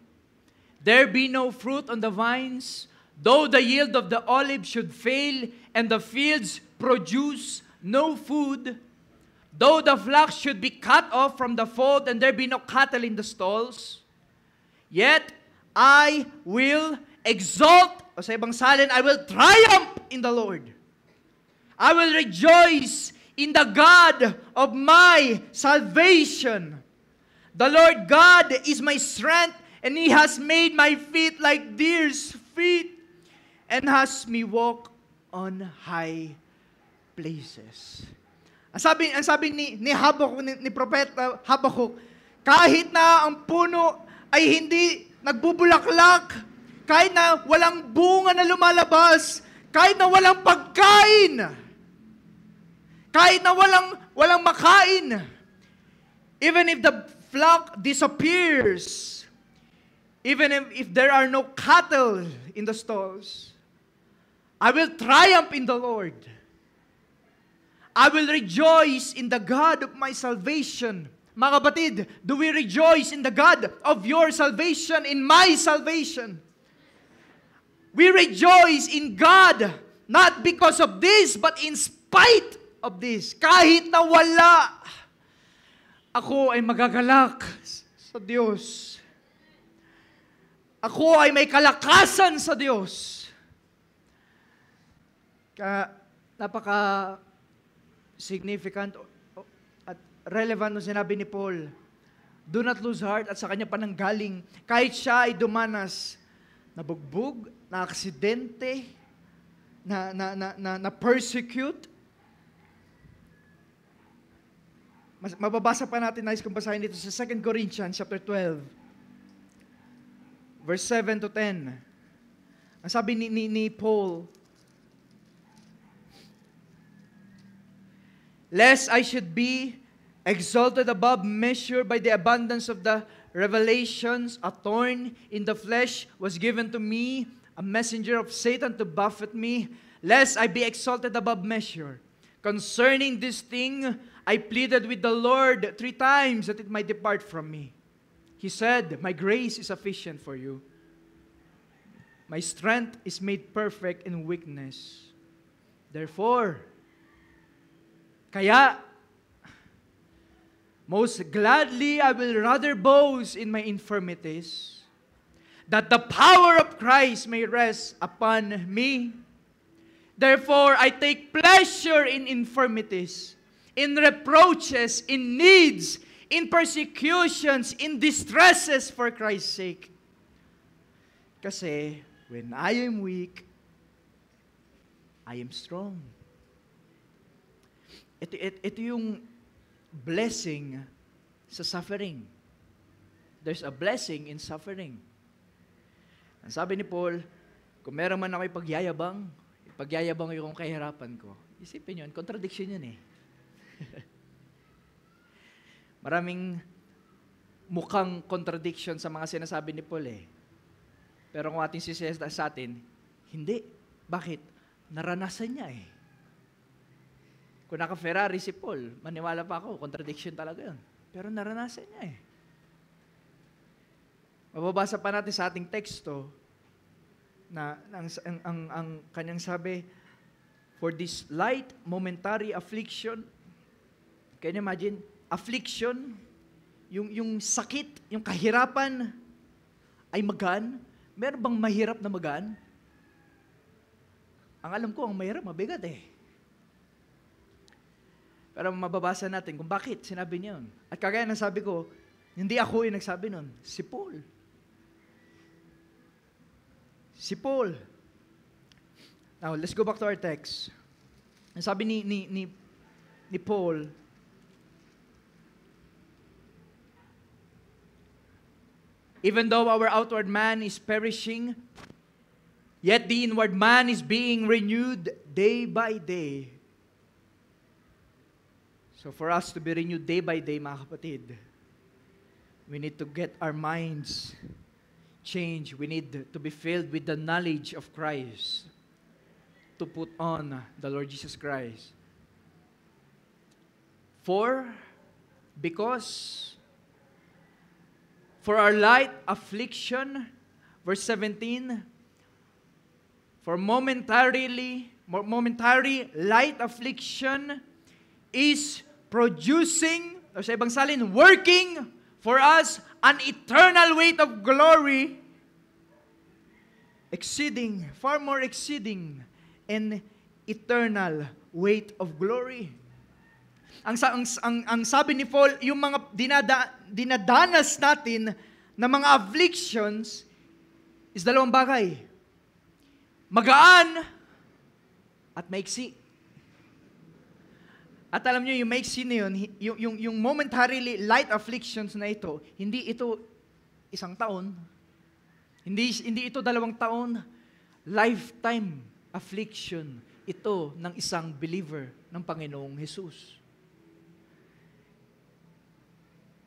there be no fruit on the vines, though the yield of the olive should fail, and the fields produce no food, though the flocks should be cut off from the fold, and there be no cattle in the stalls, yet I will exalt, o sa ibang salin, I will triumph in the Lord. I will rejoice in the God of my salvation. The Lord God is my strength, and He has made my feet like deer's feet, and has me walk on high places. Ang sabi ni Habakkuk, ni Propeta Habakkuk, kahit na ang puno ay hindi nagbubulaklak, kahit na walang bunga na lumalabas, kahit na walang pagkain, kahit na walang makain, even if the flock disappears, even if there are no cattle in the stalls, I will triumph in the Lord. I will rejoice in the God of my salvation. Mga kapatid, do we rejoice in the God of your salvation, in my salvation? We rejoice in God, not because of this, but in spite of this. Kahit na wala, ako ay magagalak sa Diyos. Ako ay may kalakasan sa Diyos. Napaka-significant at relevant nung sinabi ni Paul, do not lose heart, at sa kanya pananggaling, kahit siya ay dumanas, nabugbog, na aksidente, na persecute. Mababasa pa natin, nais kong basahin dito sa 2 Corinthians chapter 12, verse 7 to 10. Ang sabi ni Paul, lest I should be exalted above measure by the abundance of the revelations, a thorn in the flesh was given to me, a messenger of Satan to buffet me, lest I be exalted above measure. Concerning this thing, I pleaded with the Lord 3 times that it might depart from me. He said, my grace is sufficient for you. My strength is made perfect in weakness. Therefore, kaya, most gladly I will rather boast in my infirmities, that the power of Christ may rest upon me. Therefore, I take pleasure in infirmities, in reproaches, in needs, in persecutions, in distresses for Christ's sake. Kasi, when I am weak, I am strong. Ito yung blessing sa suffering. There's a blessing in suffering. Ang sabi ni Paul, kung meron man ako ipagyayabang yung kahirapan ko. Isipin yun, contradiction yun eh. Maraming mukhang contradiction sa mga sinasabi ni Paul eh. Pero kung ating sisiyesta sa atin, hindi. Bakit? Naranasan niya eh. Kung naka-Ferrari si Paul, maniwala pa ako, contradiction talaga yun. Pero naranasan niya eh. Mababasa pa natin sa ating teksto na ang kanyang sabi, for this light momentary affliction, can you imagine? Affliction, yung sakit, yung kahirapan ay magaan. Meron bang mahirap na magaan? Ang alam ko, ang mahirap, mabigat eh. Pero mababasa natin kung bakit sinabi niya yun. At kagaya ng sabi ko, hindi ako yung nagsabi nun. Si Paul. Si Paul. Now, let's go back to our text. Ang sabi ni Paul, Even though our outward man is perishing, yet the inward man is being renewed day by day. So for us to be renewed day by day, mga kapatid, we need to get our minds changed. We need to be filled with the knowledge of Christ, to put on the Lord Jesus Christ. Because for our light affliction, verse 17, for momentary light affliction is producing, o sa ibang salin, working for us an eternal weight of glory, far more exceeding, an eternal weight of glory. Ang sabi ni Paul, yung mga dinadanas natin na mga afflictions is dalawang bagay. Magaan at maiksi. At alam niyo, yung maiksi na yun, yung momentarily light afflictions na ito, hindi ito isang taon. Hindi ito 2 taon. Lifetime affliction ito ng isang believer ng Panginoong Jesus.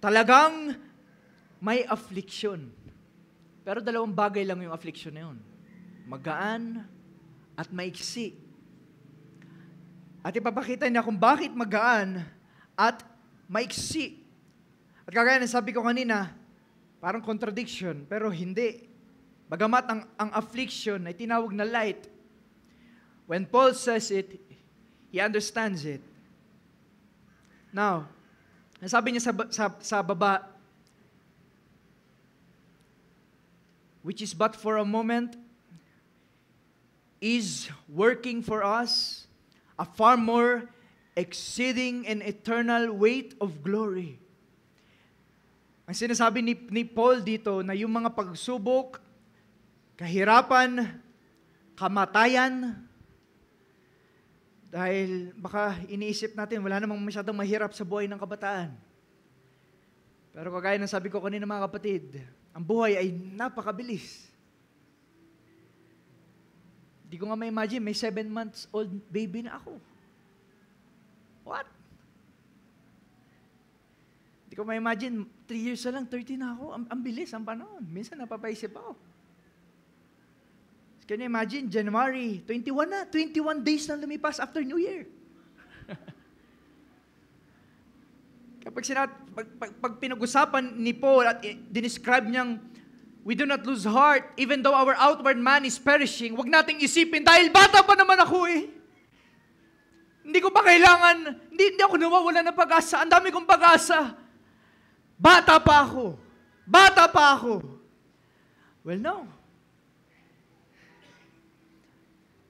Talagang may affliction. Pero 2 bagay lang yung affliction na yun. Magaan at maiksi. At ipapakita niya kung bakit magaan at maiksi. At kagaya ng sabi ko kanina, parang contradiction, pero hindi. Bagamat ang affliction ay tinawag na light, when Paul says it, he understands it. Now, sabi niya sa baba, which is but for a moment, is working for us a far more exceeding and eternal weight of glory. Ang sinasabi ni Paul dito na yung mga pagsubok, kahirapan, kamatayan, dahil baka iniisip natin, wala namang masyadong mahirap sa buhay ng kabataan. Pero kagaya ng sabi ko kanina mga kapatid, ang buhay ay napakabilis. Hindi ko nga ma-imagine, may 7 months old baby na ako. What? Hindi ko ma-imagine, 3 years na lang, 30 na ako. Ang bilis, ang panahon. Minsan napapaisip ako. Can you imagine, January, 21 na. 21 days na lumipas after New Year. Pag pinag-usapan ni Paul at dinescribe niyang, we do not lose heart, even though our outward man is perishing, wag nating isipin, dahil bata pa naman ako eh. Hindi ko pa kailangan, hindi ako nawawala ng pag-asa. Ang dami kong pag-asa. Bata pa ako. Bata pa ako. Well, no.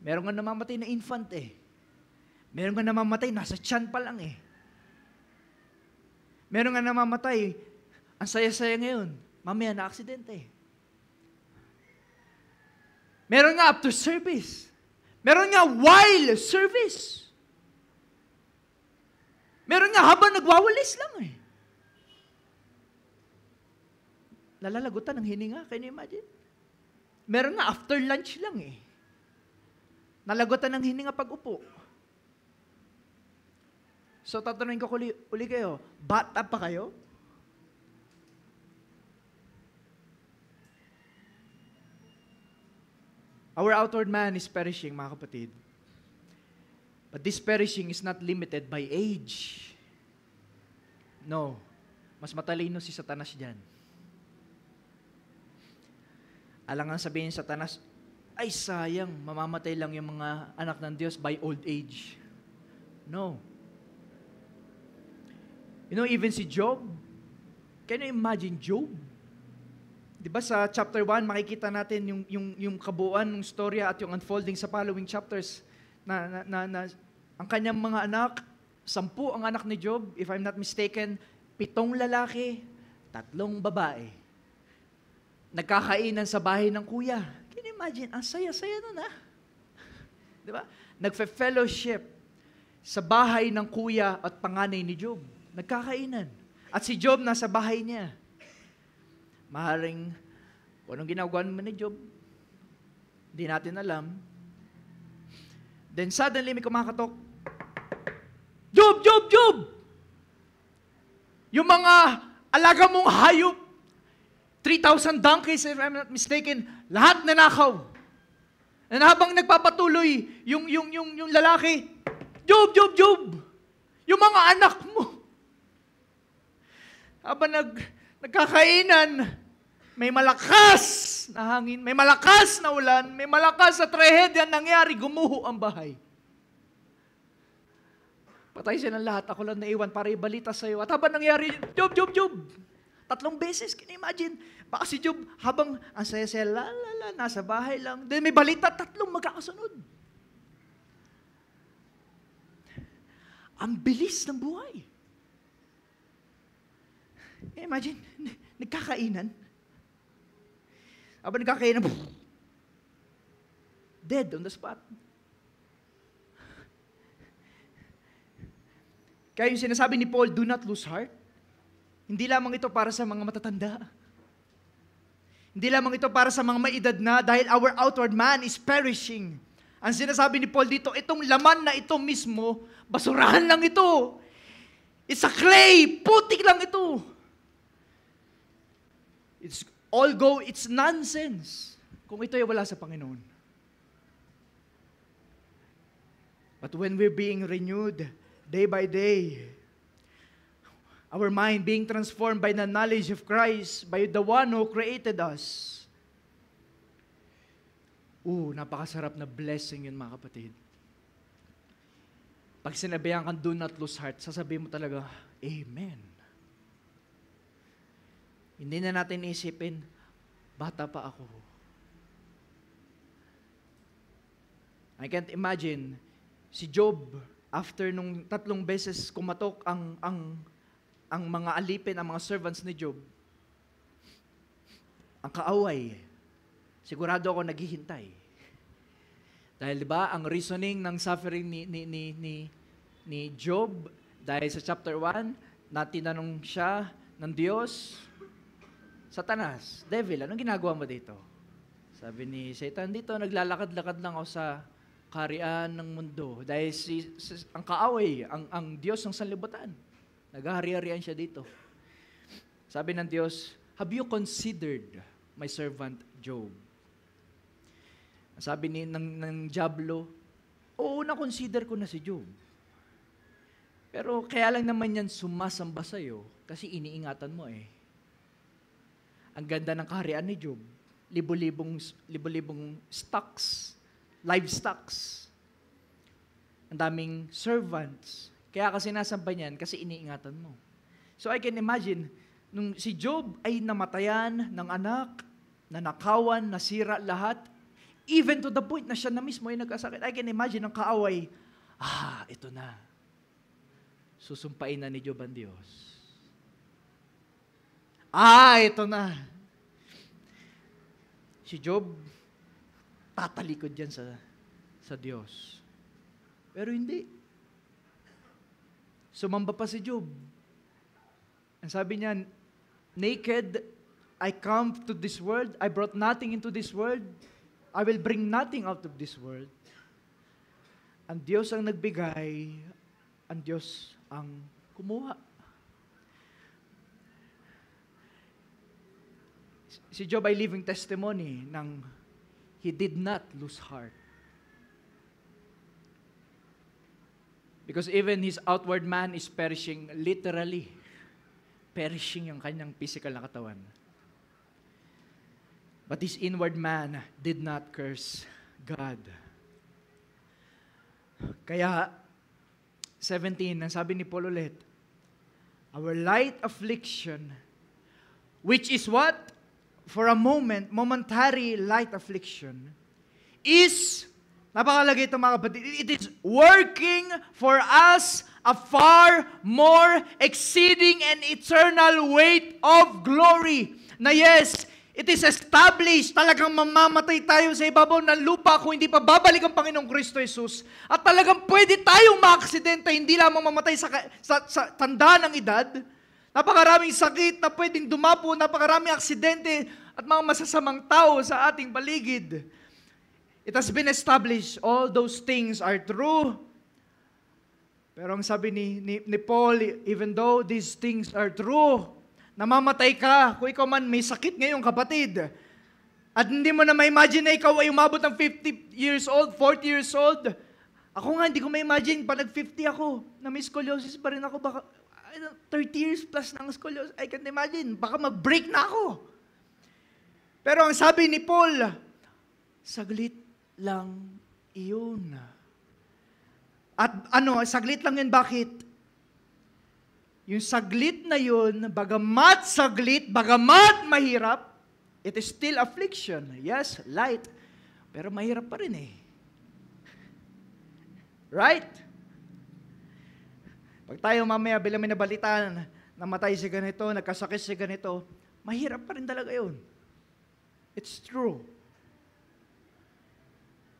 Meron nga namamatay na infant eh. Meron nga namamatay, nasa tiyan pa lang eh. Meron nga namamatay, ang saya-saya ngayon, mamaya na aksidente. Meron nga after service. Meron nga while service. Meron nga habang nagwawalis lang eh. Lalalagutan ng hininga, can you imagine? Meron nga after lunch lang eh. Nalagutan ng hininga pag upo. So, tatanungin ko uli kayo, bata pa kayo? Our outward man is perishing, mga kapatid. But this perishing is not limited by age. No. Mas matalino si Satanas dyan. Alangan sabihin ni Satanas, ay sayang, mamamatay lang yung mga anak ng Diyos by old age. No. You know, even si Job, can you imagine Job? Di ba sa chapter 1, makikita natin yung kabuuan ng storya at yung unfolding sa following chapters na ang kanyang mga anak, 10 ang anak ni Job, if I'm not mistaken, 7 lalaki, 3 babae. Nagkakainan sa bahay ng kuya. Can you imagine? Ang saya-saya nun ha? Di ba? Nagfe-fellowship sa bahay ng kuya at panganay ni Job. Nagkakainan. At si Job nasa bahay niya. Maharing, kung anong ginagawa naman ni Job, hindi natin alam. Then suddenly may kumakatok, Job, Job, Job! Yung mga alaga mong hayop, 3,000 donkeys, if I'm not mistaken, lahat nanakaw. And habang nagpapatuloy, yung lalaki, Job, Job, Job! Yung mga anak mo. Habang nagkakainan, may malakas na hangin, may malakas na ulan, may malakas na trahedya nangyari, gumuho ang bahay. Patay siya ng lahat, ako lang naiwan para ibalita sa iyo. At habang nangyari, Job, Job, Job, 3 beses, can you imagine? Baka si Job, habang ang saya-saya, nasa bahay lang. Then may balita, 3 magkakasunod. Ang bilis ng buhay. Imagine, nagkakainan. Habang nagkakainan, dead on the spot. Kaya yung sinasabi ni Paul, do not lose heart. Hindi lamang ito para sa mga matatanda. Hindi lamang ito para sa mga maedad na dahil our outward man is perishing. Ang sinasabi ni Paul dito, itong laman na ito mismo, basurahan lang ito. It's a clay, putik lang ito. It's nonsense kung ito ay wala sa Panginoon. But when we're being renewed, day by day, our mind being transformed by the knowledge of Christ, by the one who created us. Napakasarap na blessing yun, mga kapatid. Pag sinabihan kang do not lose heart, sasabihin mo talaga, Amen. Hindi na natin isipin, bata pa ako. I can't imagine, si Job, after nung 3 beses kumatok ang mga alipin, ang mga servants ni Job, ang kaaway, sigurado ako naghihintay. Dahil diba, ang reasoning ng suffering ni Job, dahil sa chapter 1, na tinanong siya ng Diyos, Satanas, devil, anong ginagawa mo dito? Sabi ni Satan, dito naglalakad-lakad lang ako sa kaharian ng mundo. Dahil ang kaaway, ang Diyos ng sanlibutan, naghahari-harian siya dito. Sabi ng Diyos, have you considered my servant Job? Sabi ng Diablo, oo, na-consider ko na si Job. Pero kaya lang naman yan sumasamba sa'yo kasi iniingatan mo eh. Ang ganda ng kaharian ni Job, libo-libong stocks, livestocks. Ang daming servants. Kaya kasi nasamba niyan kasi iniingatan mo. So I can imagine, nung si Job ay namatayan ng anak, nanakawan, nasira lahat, even to the point na siya na mismo ay nagkasakit, I can imagine ang kaaway, ito na. Susumpain na ni Job ang Diyos. Ito na. Si Job, tatalikod yan sa Diyos. Pero hindi. Sumamba pa si Job. Ang sabi niya, naked, I come to this world, I brought nothing into this world, I will bring nothing out of this world. Ang Diyos ang nagbigay, ang Diyos ang kumuha. Si Job ay living testimony ng he did not lose heart. Because even his outward man is perishing, literally, perishing yung kanyang physical na katawan. But his inward man did not curse God. Kaya, 17, ang sabi ni Paul ulit, our light affliction, which is what? For a moment, momentary light affliction, is, napakalagay ito mga kapatid, it is working for us a far more exceeding and eternal weight of glory. Na yes, it is established, talagang mamamatay tayo sa ibabaw ng lupa kung hindi pa babalik ang Panginoong Kristo Jesus. At talagang pwede tayong maaksidente, hindi lamang mamatay sa tanda ng edad, Napakaraming sakit na pwedeng dumapo, napakaraming aksidente at mga masasamang tao sa ating paligid. It has been established, all those things are true. Pero ang sabi ni Paul, even though these things are true, namamatay ka, kung ikaw man may sakit ngayon, kapatid, at hindi mo na ma-imagine na ikaw ay umabot ng 50 years old, 40 years old. Ako nga, hindi ko ma-imagine, pa nag-50 ako, na may scoliosis pa rin ako, baka 30 years plus ng scoliosis, I can't imagine, baka mag-break na ako. Pero ang sabi ni Paul, saglit lang iyon. At saglit lang yun, bakit? Yung saglit na yun, bagamat saglit, bagamat mahirap, it is still affliction. Yes, light. Pero mahirap pa rin eh. Right? Pag tayo mamaya bilang may nabalitaan, namatay si ganito, nagkasakit si ganito, mahirap pa rin talaga yun. It's true.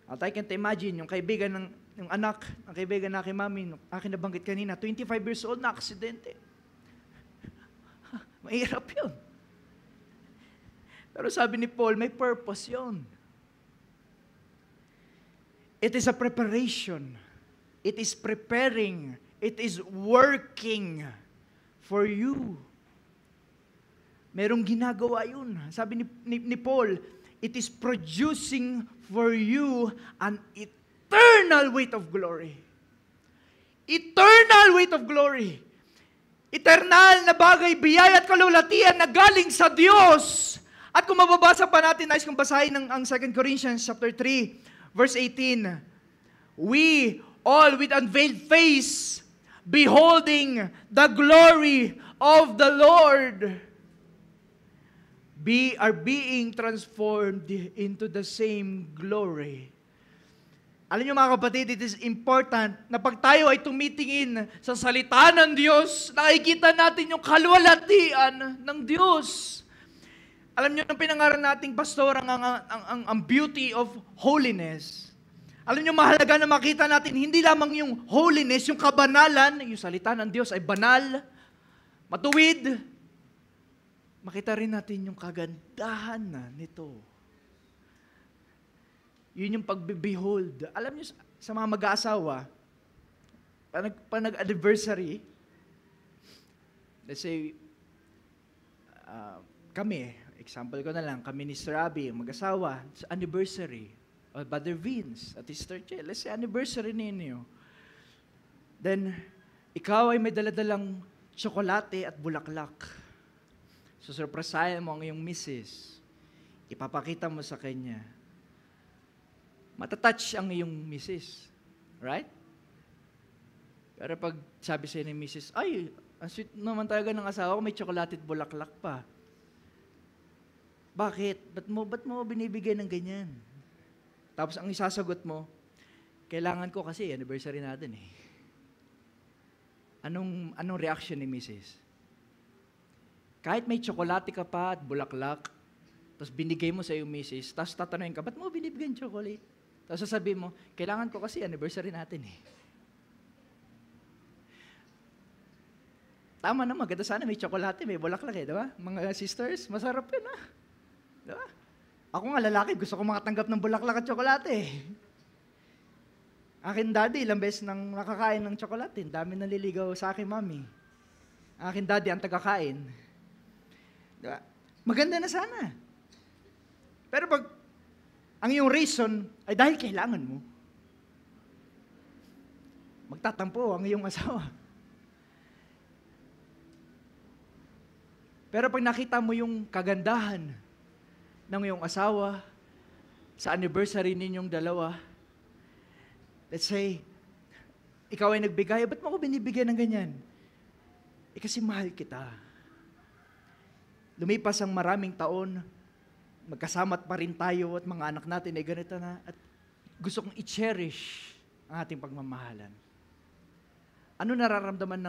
At I can't imagine, yung kaibigan yung anak, ang kaibigan na kay mami, akin nabanggit kanina, 25 years old na aksidente. Mahirap yun. Pero sabi ni Paul, may purpose yun. It is a preparation. It is preparing. It is working for you. Merong ginagawa yun. Sabi ni Paul, it is producing for you an eternal weight of glory. Eternal weight of glory. Eternal na bagay, biyaya at kalulatian na galing sa Diyos. At kung mababasa pa natin, nais kong basahin ang 2 Corinthians chapter 3, verse 18. We all with unveiled face, beholding the glory of the Lord, are being transformed into the same glory. Alam niyo mga kapatid, it is important na pag tayo ay tumitingin sa salita ng Diyos, nakikita natin yung kalwalatian ng Diyos. Alam niyo, nung pinangaral nating pastor ang beauty of holiness. Alam niyo, mahalaga na makita natin, hindi lamang yung holiness, yung kabanalan, yung salita ng Diyos ay banal, matuwid. Makita rin natin yung kagandahan na nito. Yun yung pagbe-behold. Alam niyo, sa mga mag-aasawa, pag nag-anniversary, let's say, kami, example ko na lang, kami ni Sir Abby, mag-asawa, sa anniversary, o Brother Vince, at Sister Che, let's say anniversary ninyo. Then, ikaw ay may daladalang tsokolate at bulaklak. Susurpresahin mo ang iyong misis. Ipapakita mo sa kanya. Matatouch ang iyong misis. Right? Pero pag sabi sa'yo ng misis, ay, ang sweet naman talaga ng asawa ko, may tsokolate at bulaklak pa. Bakit? Ba't mo binibigyan ng ganyan? Tapos ang isasagot mo, kailangan ko kasi, anniversary natin eh. Anong reaction ni misis? Kahit may tsokolate ka pa at bulaklak, tapos binigay mo sa iyong misis, tapos tatanungin ka, ba't mo binibigyan chocolate? Tapos sasabihin mo, kailangan ko kasi anniversary natin eh. Tama na, maganda sana may tsokolate, may bulaklak eh, di ba? Mga sisters, masarap yun ah. Di ba? Ako nga lalaki, gusto ko makatanggap ng bulaklak at tsokolate eh. Akin daddy, ilang beses nang nakakain ng tsokolate, dami naliligaw sa akin mami. Akin daddy ang tagakain. Diba? Maganda na sana. Pero pag ang iyong reason ay dahil kailangan mo, magtatampo ang iyong asawa. Pero pag nakita mo yung kagandahan ng iyong asawa sa anniversary ninyong dalawa, let's say, ikaw ay nagbigay, ba't mo ako binibigyan ng ganyan? Kasi mahal kita. Lumipas ang maraming taon, magkasama't pa rin tayo at mga anak natin ay ganito na at gusto kong i-cherish ang ating pagmamahalan. Ano nararamdaman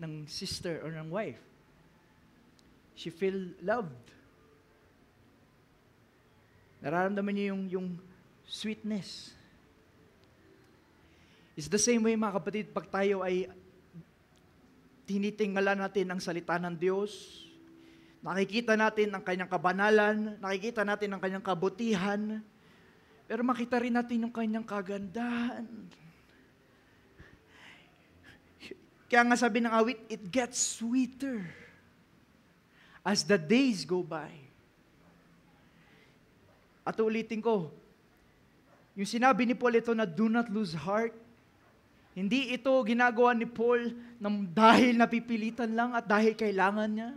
ng sister or ng wife? She feel loved. Nararamdaman niya yung sweetness. It's the same way mga kapatid, pag tayo ay tinitingala natin ang salita ng Diyos, nakikita natin ang kanyang kabanalan, nakikita natin ang kanyang kabutihan, pero makita rin natin yung kanyang kagandahan. Kaya nga sabi ng awit, it gets sweeter as the days go by. At ulitin ko, yung sinabi ni Paul ito na do not lose heart, hindi ito ginagawa ni Paul dahil napipilitan lang at dahil kailangan niya.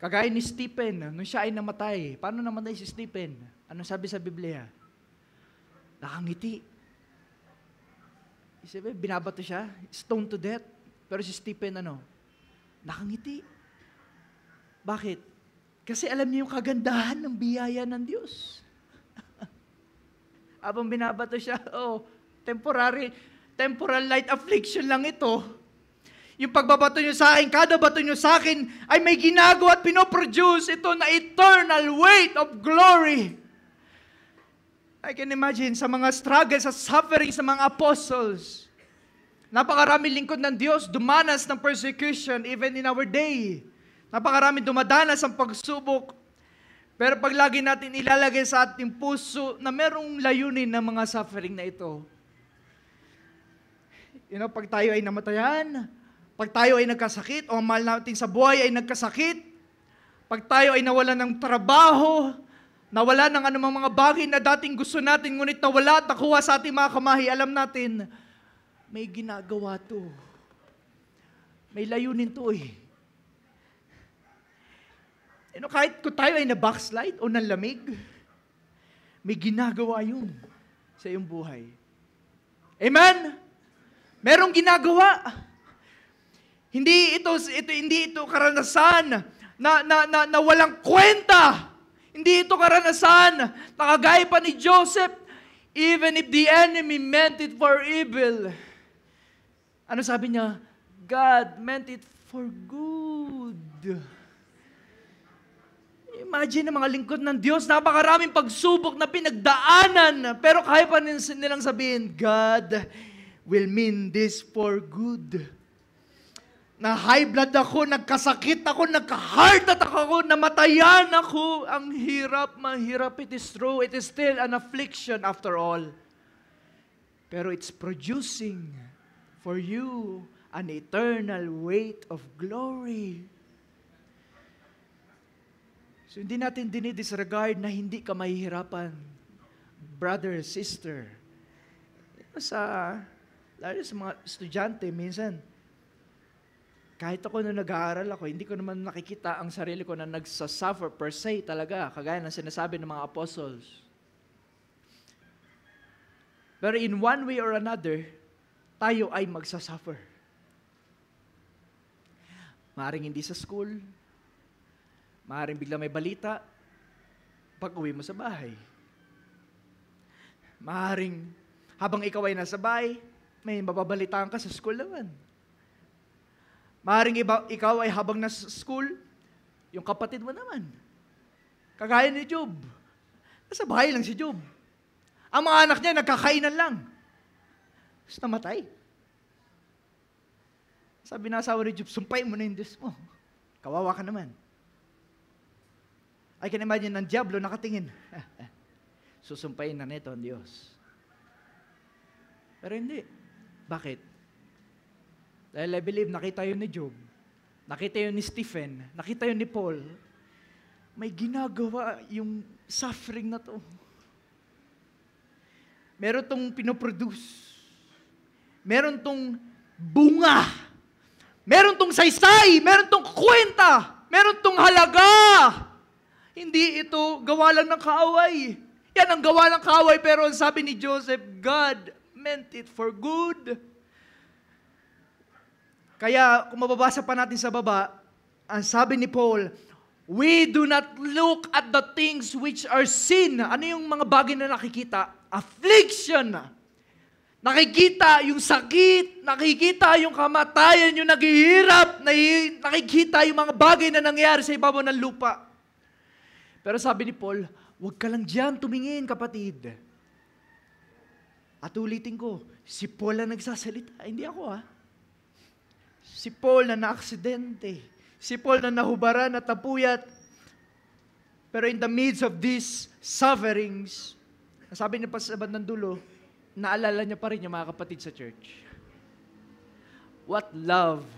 Kagaya ni Stephen, nung siya ay namatay. Paano namatay si Stephen? Ano sabi sa Biblia? Nakangiti. Sabi, binabato siya, stoned to death. Pero si Stephen, nakangiti. Bakit? Kasi alam niya yung kagandahan ng biyaya ng Diyos. Habang binabato siya, temporal light affliction lang ito. Yung pagbabato nyo sa akin, kada bato nyo sa akin, ay may ginagawa at pinoproduce ito na eternal weight of glory. I can imagine sa mga struggles, sa suffering sa mga apostles. Napakarami lingkod ng Diyos, dumanas ng persecution even in our day. Napakarami dumadanas ang pagsubok. Pero pag lagi natin ilalagay sa ating puso na merong layunin ng mga suffering na ito. Pag tayo ay namatayan, pag tayo ay nagkasakit, o mahal natin sa buhay ay nagkasakit, pag tayo ay nawalan ng trabaho, nawala ng anumang mga bagay na dating gusto natin, ngunit nawala at nakuha sa ating mga kamahi, alam natin, may ginagawa to. May layunin to eh. Kahit kung tayo ay na-backslide o nanlamig, may ginagawa yun sa iyong buhay. Amen? Merong ginagawa. Hindi ito karanasan na walang kwenta. Hindi ito karanasan na kagaya pa ni Joseph, even if the enemy meant it for evil. Ano sabi niya? God meant it for good. Imagine ang mga lingkod ng Diyos, napakaraming pagsubok na pinagdaanan, pero kaya pa nilang sabihin, God will mean this for good. Na high blood ako, nagkasakit ako, nagka-heart attack ako, namatayan ako. Ang hirap, mahirap. It is true. It is still an affliction after all. Pero it's producing for you an eternal weight of glory. So hindi natin dinidisregard na hindi ka mahihirapan. Brother, sister. Lalo sa mga estudyante, minsan, kahit ako nung nag-aaral ako, hindi ko naman nakikita ang sarili ko na nagsasuffer per se talaga, kagaya ng sinasabi ng mga apostles. Pero in one way or another, tayo ay magsasuffer. Maaring hindi sa school, maaring bigla may balita, pag uwi mo sa bahay. Maaring habang ikaw ay nasa bahay, may mababalitaan ka sa school naman. Maaring ikaw ay habang nasa school, yung kapatid mo naman. Kagaya ni Job. Nasa bahay lang si Job. Ang mga anak niya, nagkakainan lang. Tapos namatay. Sabi na asawa ni Job, sumpayin mo na yung Diyos mo. Kawawa ka naman. I can imagine ng diablo nakatingin. Susumpayin na nito ang Diyos. Pero hindi. Bakit? Dahil I believe nakita yun ni Job, nakita yun ni Stephen, nakita yun ni Paul, may ginagawa yung suffering na to. Meron tong pinoproduce. Meron tong bunga. Meron tong saysay. Meron tong kwenta. Meron tong halaga. Hindi ito gawa lang ng kaaway. Yan ang gawa ng kaaway, pero ang sabi ni Joseph, God meant it for good. Kaya kung mababasa pa natin sa baba, ang sabi ni Paul, we do not look at the things which are sin. Ano yung mga bagay na nakikita? Affliction. Nakikita yung sakit, nakikita yung kamatayan, yung naghihirap, nakikita yung mga bagay na nangyayari sa ibabaw ng lupa. Pero sabi ni Paul, huwag ka lang dyan tumingin, kapatid. At ulitin ko, si Paul ang nagsasalita, hindi ako . Si Paul na naaksidente. Si Paul na nahubaran at napuyat. Pero in the midst of these sufferings, sabi niya pa sa bandang dulo, naalala niya pa rin yung mga kapatid sa church. What love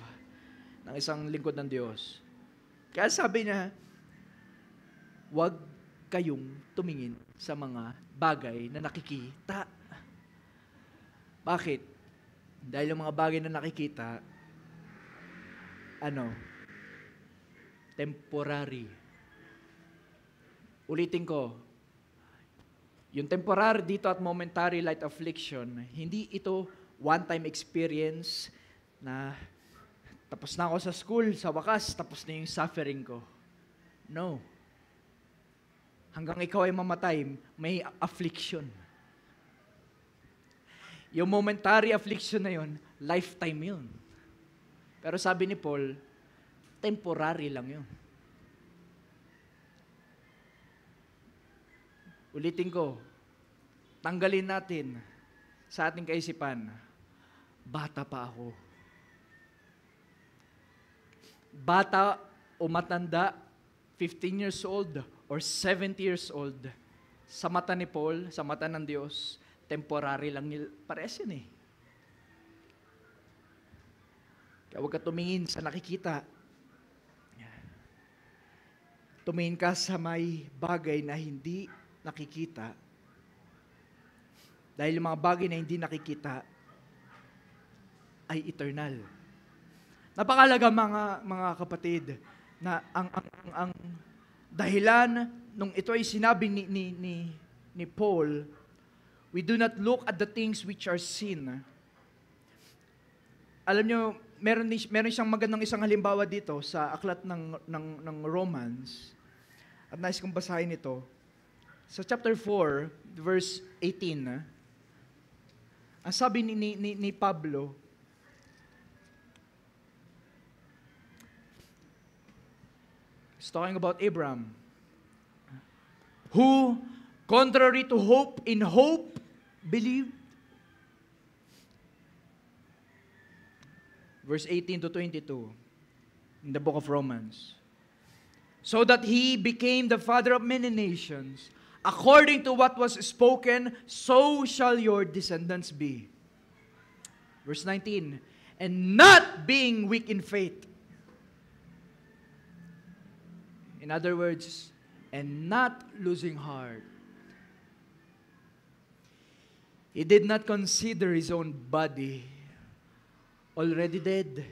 ng isang lingkod ng Diyos. Kaya sabi niya, huwag kayong tumingin sa mga bagay na nakikita. Bakit? Dahil yung mga bagay na nakikita, temporary. Ulitin ko, yung temporary dito at momentary light affliction, hindi ito one-time experience na tapos na ako sa school, sa wakas, tapos na yung suffering ko. No. Hanggang ikaw ay mamatay, may affliction. Yung momentary affliction na yun, lifetime yun. Pero sabi ni Paul, temporary lang yun. Ulitin ko, tanggalin natin sa ating kaisipan, bata pa ako. Bata o matanda, 15 years old or 70 years old, sa mata ni Paul, sa mata ng Diyos, temporary lang pares yun eh. Kaya huwag ka tumingin sa nakikita. Tumingin ka sa may bagay na hindi nakikita. Dahil yung mga bagay na hindi nakikita ay eternal. Napakalaga mga kapatid na ang dahilan nung ito ay sinabi ni Paul, we do not look at the things which are seen. Alam nyo, meron siyang magandang isang halimbawa dito sa aklat ng Romans. At nais kong basahin ito. Sa chapter 4, verse 18, ang sabi ni Pablo, he's talking about Abraham, who, contrary to hope, in hope, believed. Verse 18 to 22, in the book of Romans. So that he became the father of many nations, according to what was spoken, so shall your descendants be. Verse 19, and not being weak in faith. In other words, and not losing heart. He did not consider his own body already dead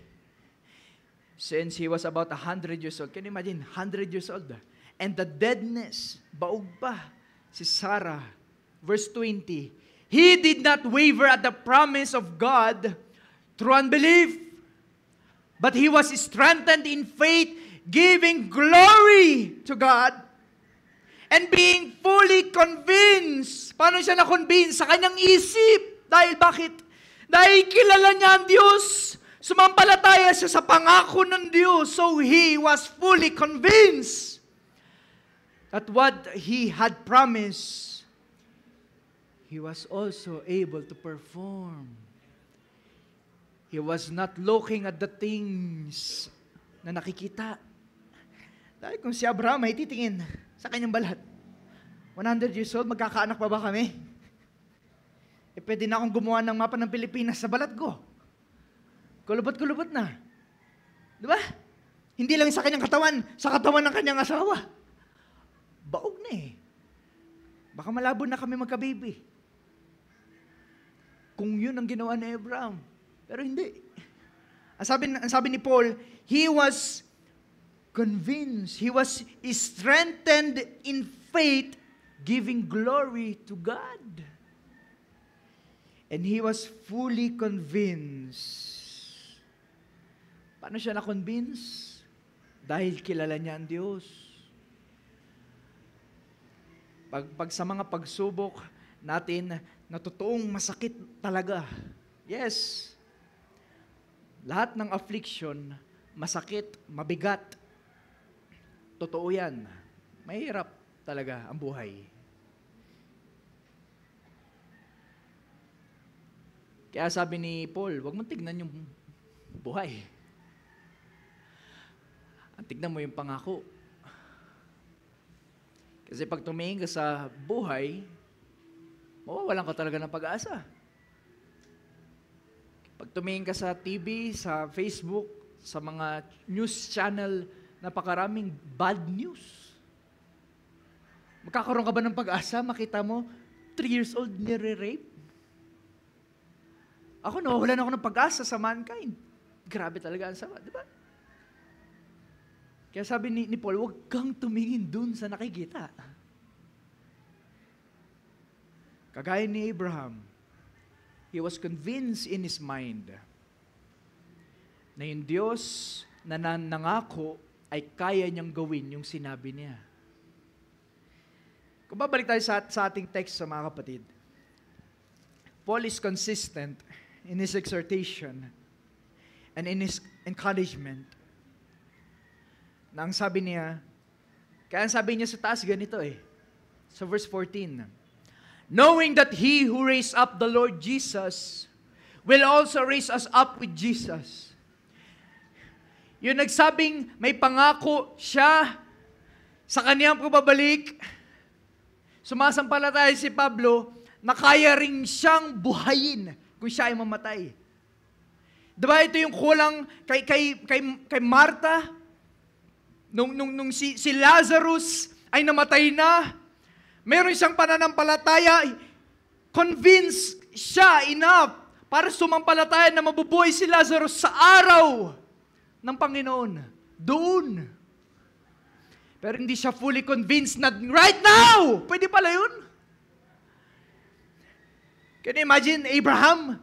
since he was about 100 years old. Can you imagine? 100 years old. And the deadness, baog pa si Sarah. Verse 20, he did not waver at the promise of God through unbelief, but he was strengthened in faith, giving glory to God, and being fully convinced. Paano siya na-convince? Sa kanyang isip. Dahil bakit? Dahil kilala niya ang Diyos. Sumampalataya siya sa pangako ng Diyos. So he was fully convinced that what he had promised, he was also able to perform. He was not looking at the things na nakikita. Dahil kung si Abraham ay titingin sa kanyang balat, 100 years old, magkakaanak pa ba kami? Pwede na akong gumawa ng mapa ng Pilipinas sa balat ko. Kulubot-kulubot na. Di ba? Hindi lang sa kanyang katawan, sa katawan ng kanyang asawa. Baog na eh. Baka malabo na kami magka-baby. Kung yun ang ginawa ni Abraham. Pero hindi. Ang sabi ni Paul, he was convinced, he was strengthened in faith, giving glory to God. And he was fully convinced. Paano siya na-convince? Dahil kilala niya ang Diyos. Pag sa mga pagsubok natin na totoong masakit talaga. Yes. Lahat ng affliction, masakit, mabigat. Totoo yan. Mahirap talaga ang buhay. Kaya sabi ni Paul, huwag mong tignan yung buhay. tignan mo yung pangako. Kasi pag tumingin ka sa buhay, mawawalan ka talaga ng pag-asa. Pag tumingin ka sa TV, sa Facebook, sa mga news channel, napakaraming bad news. Magkakaroon ka ba ng pag-asa? Makita mo, 3 years old nire-rape? Ako, nawawalan ako ng pag-asa sa mankind. Grabe talaga ang sama, di ba? Kaya sabi ni Paul, huwag kang tumingin dun sa nakikita. Kagaya ni Abraham, he was convinced in his mind na yung Diyos na nangako ay kaya niyang gawin yung sinabi niya. Kung babalik tayo sa ating text sa mga kapatid, Paul is consistent in his exhortation and in his encouragement. Na ang sabi niya, kaya ang sabi niya sa taas ganito sa verse 14, knowing that He who raised up the Lord Jesus will also raise us up with Jesus. Yung nagsabing may pangako siya sa kaniyang pagbabalik, sumasampalataya si Pablo na kaya rin siyang buhayin kung siya ay mamatay. Diba ito yung kulang kay Martha? Nung si Lazarus ay namatay na, meron siyang pananampalataya, convinced siya enough para sumampalataya na mabubuhay si Lazarus sa araw ng Panginoon. Doon. Pero hindi siya fully convinced na right now, pwede pala yun. Can you imagine Abraham?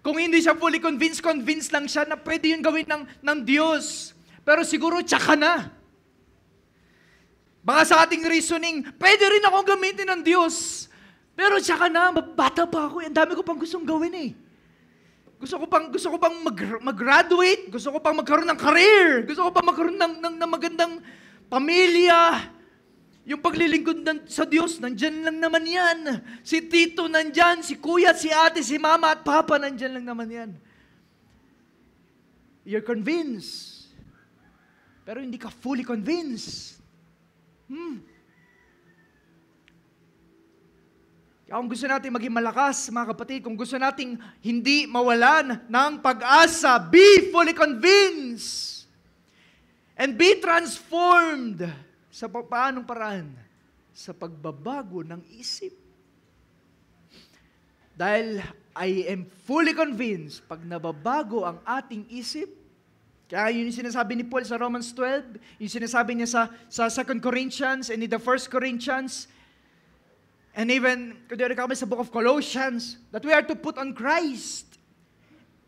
Kung hindi siya fully convinced lang siya na pwede yun gawin ng Diyos. Pero siguro tsaka na. Baka sa ating reasoning, pwede rin akong gamitin ng Diyos. Pero tsaka na, bata pa ako. Ang dami ko pang gustong gawin Gusto ko pang mag-graduate. Gusto ko pang magkaroon ng career. Gusto ko pang magkaroon ng magandang pamilya. Yung paglilingkod sa Diyos, nandyan lang naman yan. Si Tito nandyan, si Kuya, si Ate, si Mama at Papa, nandyan lang naman yan. You're convinced. Pero hindi ka fully convinced. Kung gusto natin maging malakas, mga kapatid, kung gusto nating hindi mawalan ng pag-asa, be fully convinced and be transformed sa paanong paraan? Sa pagbabago ng isip. Dahil I am fully convinced, pag nababago ang ating isip, kaya yun yung sinasabi ni Paul sa Romans 12, yung sinasabi niya sa 2 Corinthians and in the 1 Corinthians, and even, kung sa book of Colossians, that we are to put on Christ.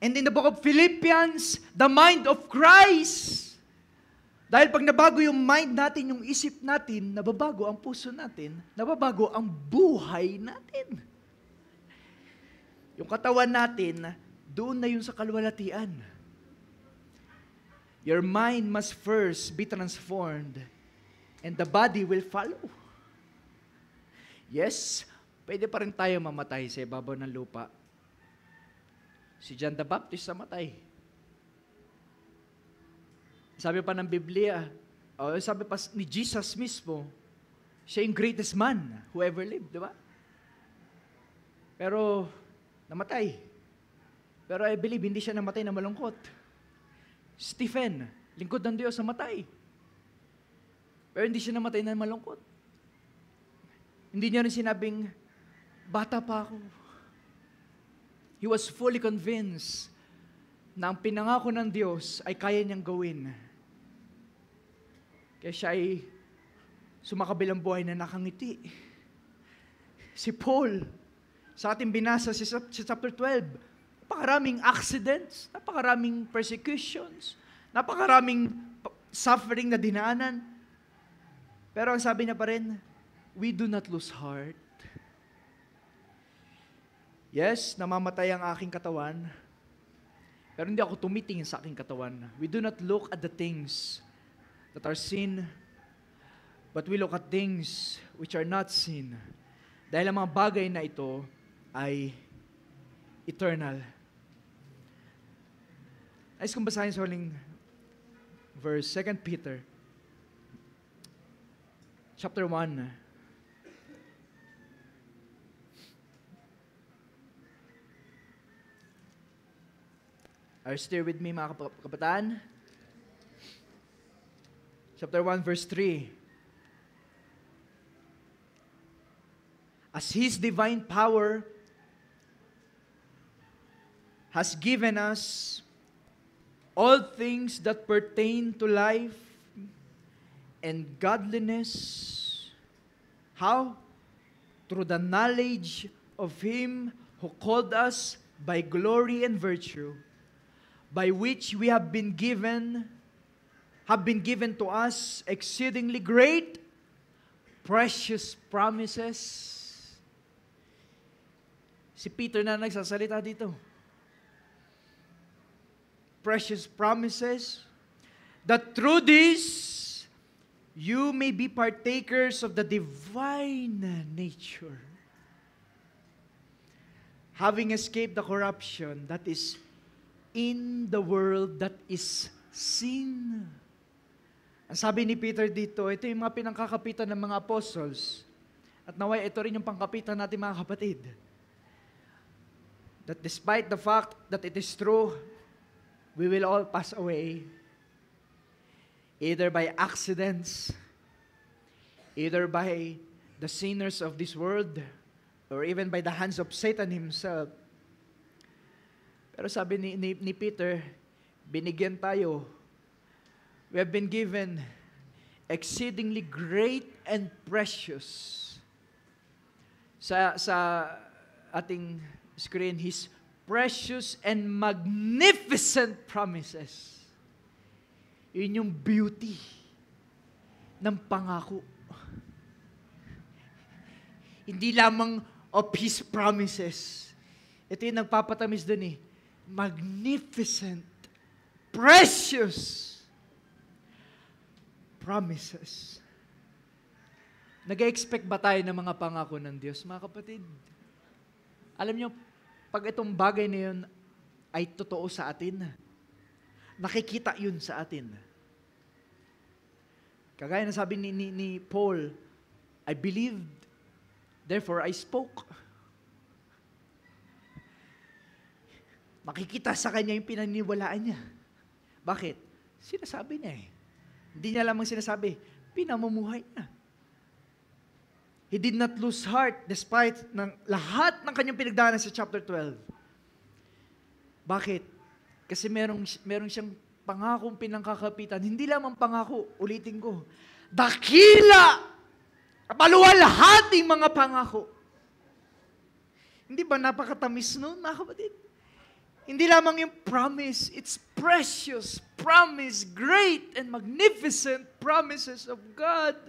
And in the book of Philippians, the mind of Christ. Dahil pag nabago yung mind natin, yung isip natin, nababago ang puso natin, nababago ang buhay natin. Yung katawan natin, doon na yun sa kalwalatian. Your mind must first be transformed and the body will follow. Yes, pwede pa rin tayo mamatay sa ibabaw ng lupa. Si John the Baptist namatay. Sabi pa ng Biblia, sabi pa ni Jesus mismo, siya yung greatest man who ever lived, di ba? Pero, namatay. Pero I believe, hindi siya namatay na malungkot. Stephen, lingkod ng Diyos, namatay. Pero hindi siya namatay na malungkot. Hindi niya rin sinabing, bata pa ako. He was fully convinced na ang pinangako ng Diyos ay kaya niyang gawin. Kaya siya ay sumakabilang buhay na nakangiti. Si Paul, sa ating binasa sa chapter 12, napakaraming accidents, napakaraming persecutions, napakaraming suffering na dinaanan. Pero ang sabi niya pa rin, we do not lose heart. Yes, namamatay ang aking katawan, pero hindi ako tumitingin sa aking katawan. We do not look at the things that are seen, but we look at things which are not seen. Dahil ang mga bagay na ito ay eternal. Ayos kong basahin sa huling verse, 2 Peter, chapter 1. Are you still with me, mga kabataan? Chapter 1, verse 3. As His divine power has given us all things that pertain to life and godliness. How? Through the knowledge of Him who called us by glory and virtue, by which we have been given to us exceedingly great, precious promises. Si Peter na nagsasalita dito. Precious promises, that through this, you may be partakers of the divine nature, having escaped the corruption that is in the world that is sin. Ang sabi ni Peter dito, ito yung mga pinangkakapitan ng mga apostles. At naway, ito rin yung pangkapitan natin mga kapatid. That despite the fact that it is true, we will all pass away, either by accidents, either by the sinners of this world, or even by the hands of Satan himself. Pero sabi ni Peter, binigyan tayo, we have been given exceedingly great and precious. Sa ating screen, His precious and magnificent promises. Yun yung beauty ng pangako. Hindi lamang of His promises. Ito yung nagpapatamis dun eh. Magnificent, precious promises. Nag-expect ba tayo ng mga pangako ng Diyos, mga kapatid? Alam niyo, pag itong bagay na yun ay totoo sa atin, nakikita yun sa atin. Kagaya na sabi ni Paul, I believed, therefore I spoke. Makikita sa kanya yung pinaniwalaan niya. Bakit? Sinasabi niya eh. Hindi niya lamang sinasabi, pinamumuhay niya. He did not lose heart despite ng lahat ng kanyang pinagdaanan sa chapter 12. Bakit? Kasi merong siyang pangakong pinangkakapitan. Hindi lamang pangako, ulitin ko. Dakila! Maluwalhating mga pangako. Hindi ba napakatamis nun, mga kapatid? Hindi lamang yung promise, it's precious promise, great and magnificent promises of God.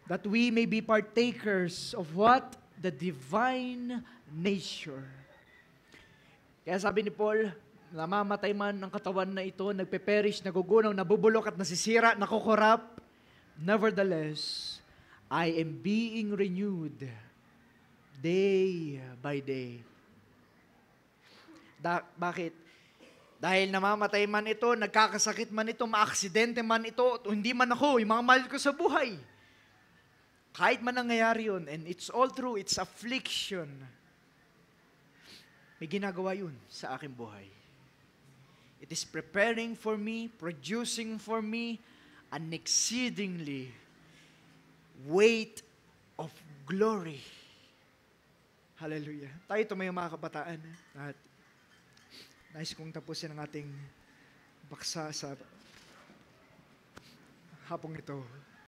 That we may be partakers of what? The divine nature. Kaya sabi ni Paul, namamatay man ang katawan na ito, nagpe-perish, nagugunaw, nabubulok at nasisira, nakukorap. Nevertheless, I am being renewed day by day. Bakit? Dahil namamatay man ito, nagkakasakit man ito, maaksidente man ito, o hindi man ako, yung mga mahal ko sa buhay. Kahit man nangyayari yun, and it's all true, it's affliction. May ginagawa yun sa aking buhay. It is preparing for me, producing for me, an exceedingly weight of glory. Hallelujah. Tayo tumayo mga kabataan. At nais kong tapusin ang ating baksa sa hapong ito.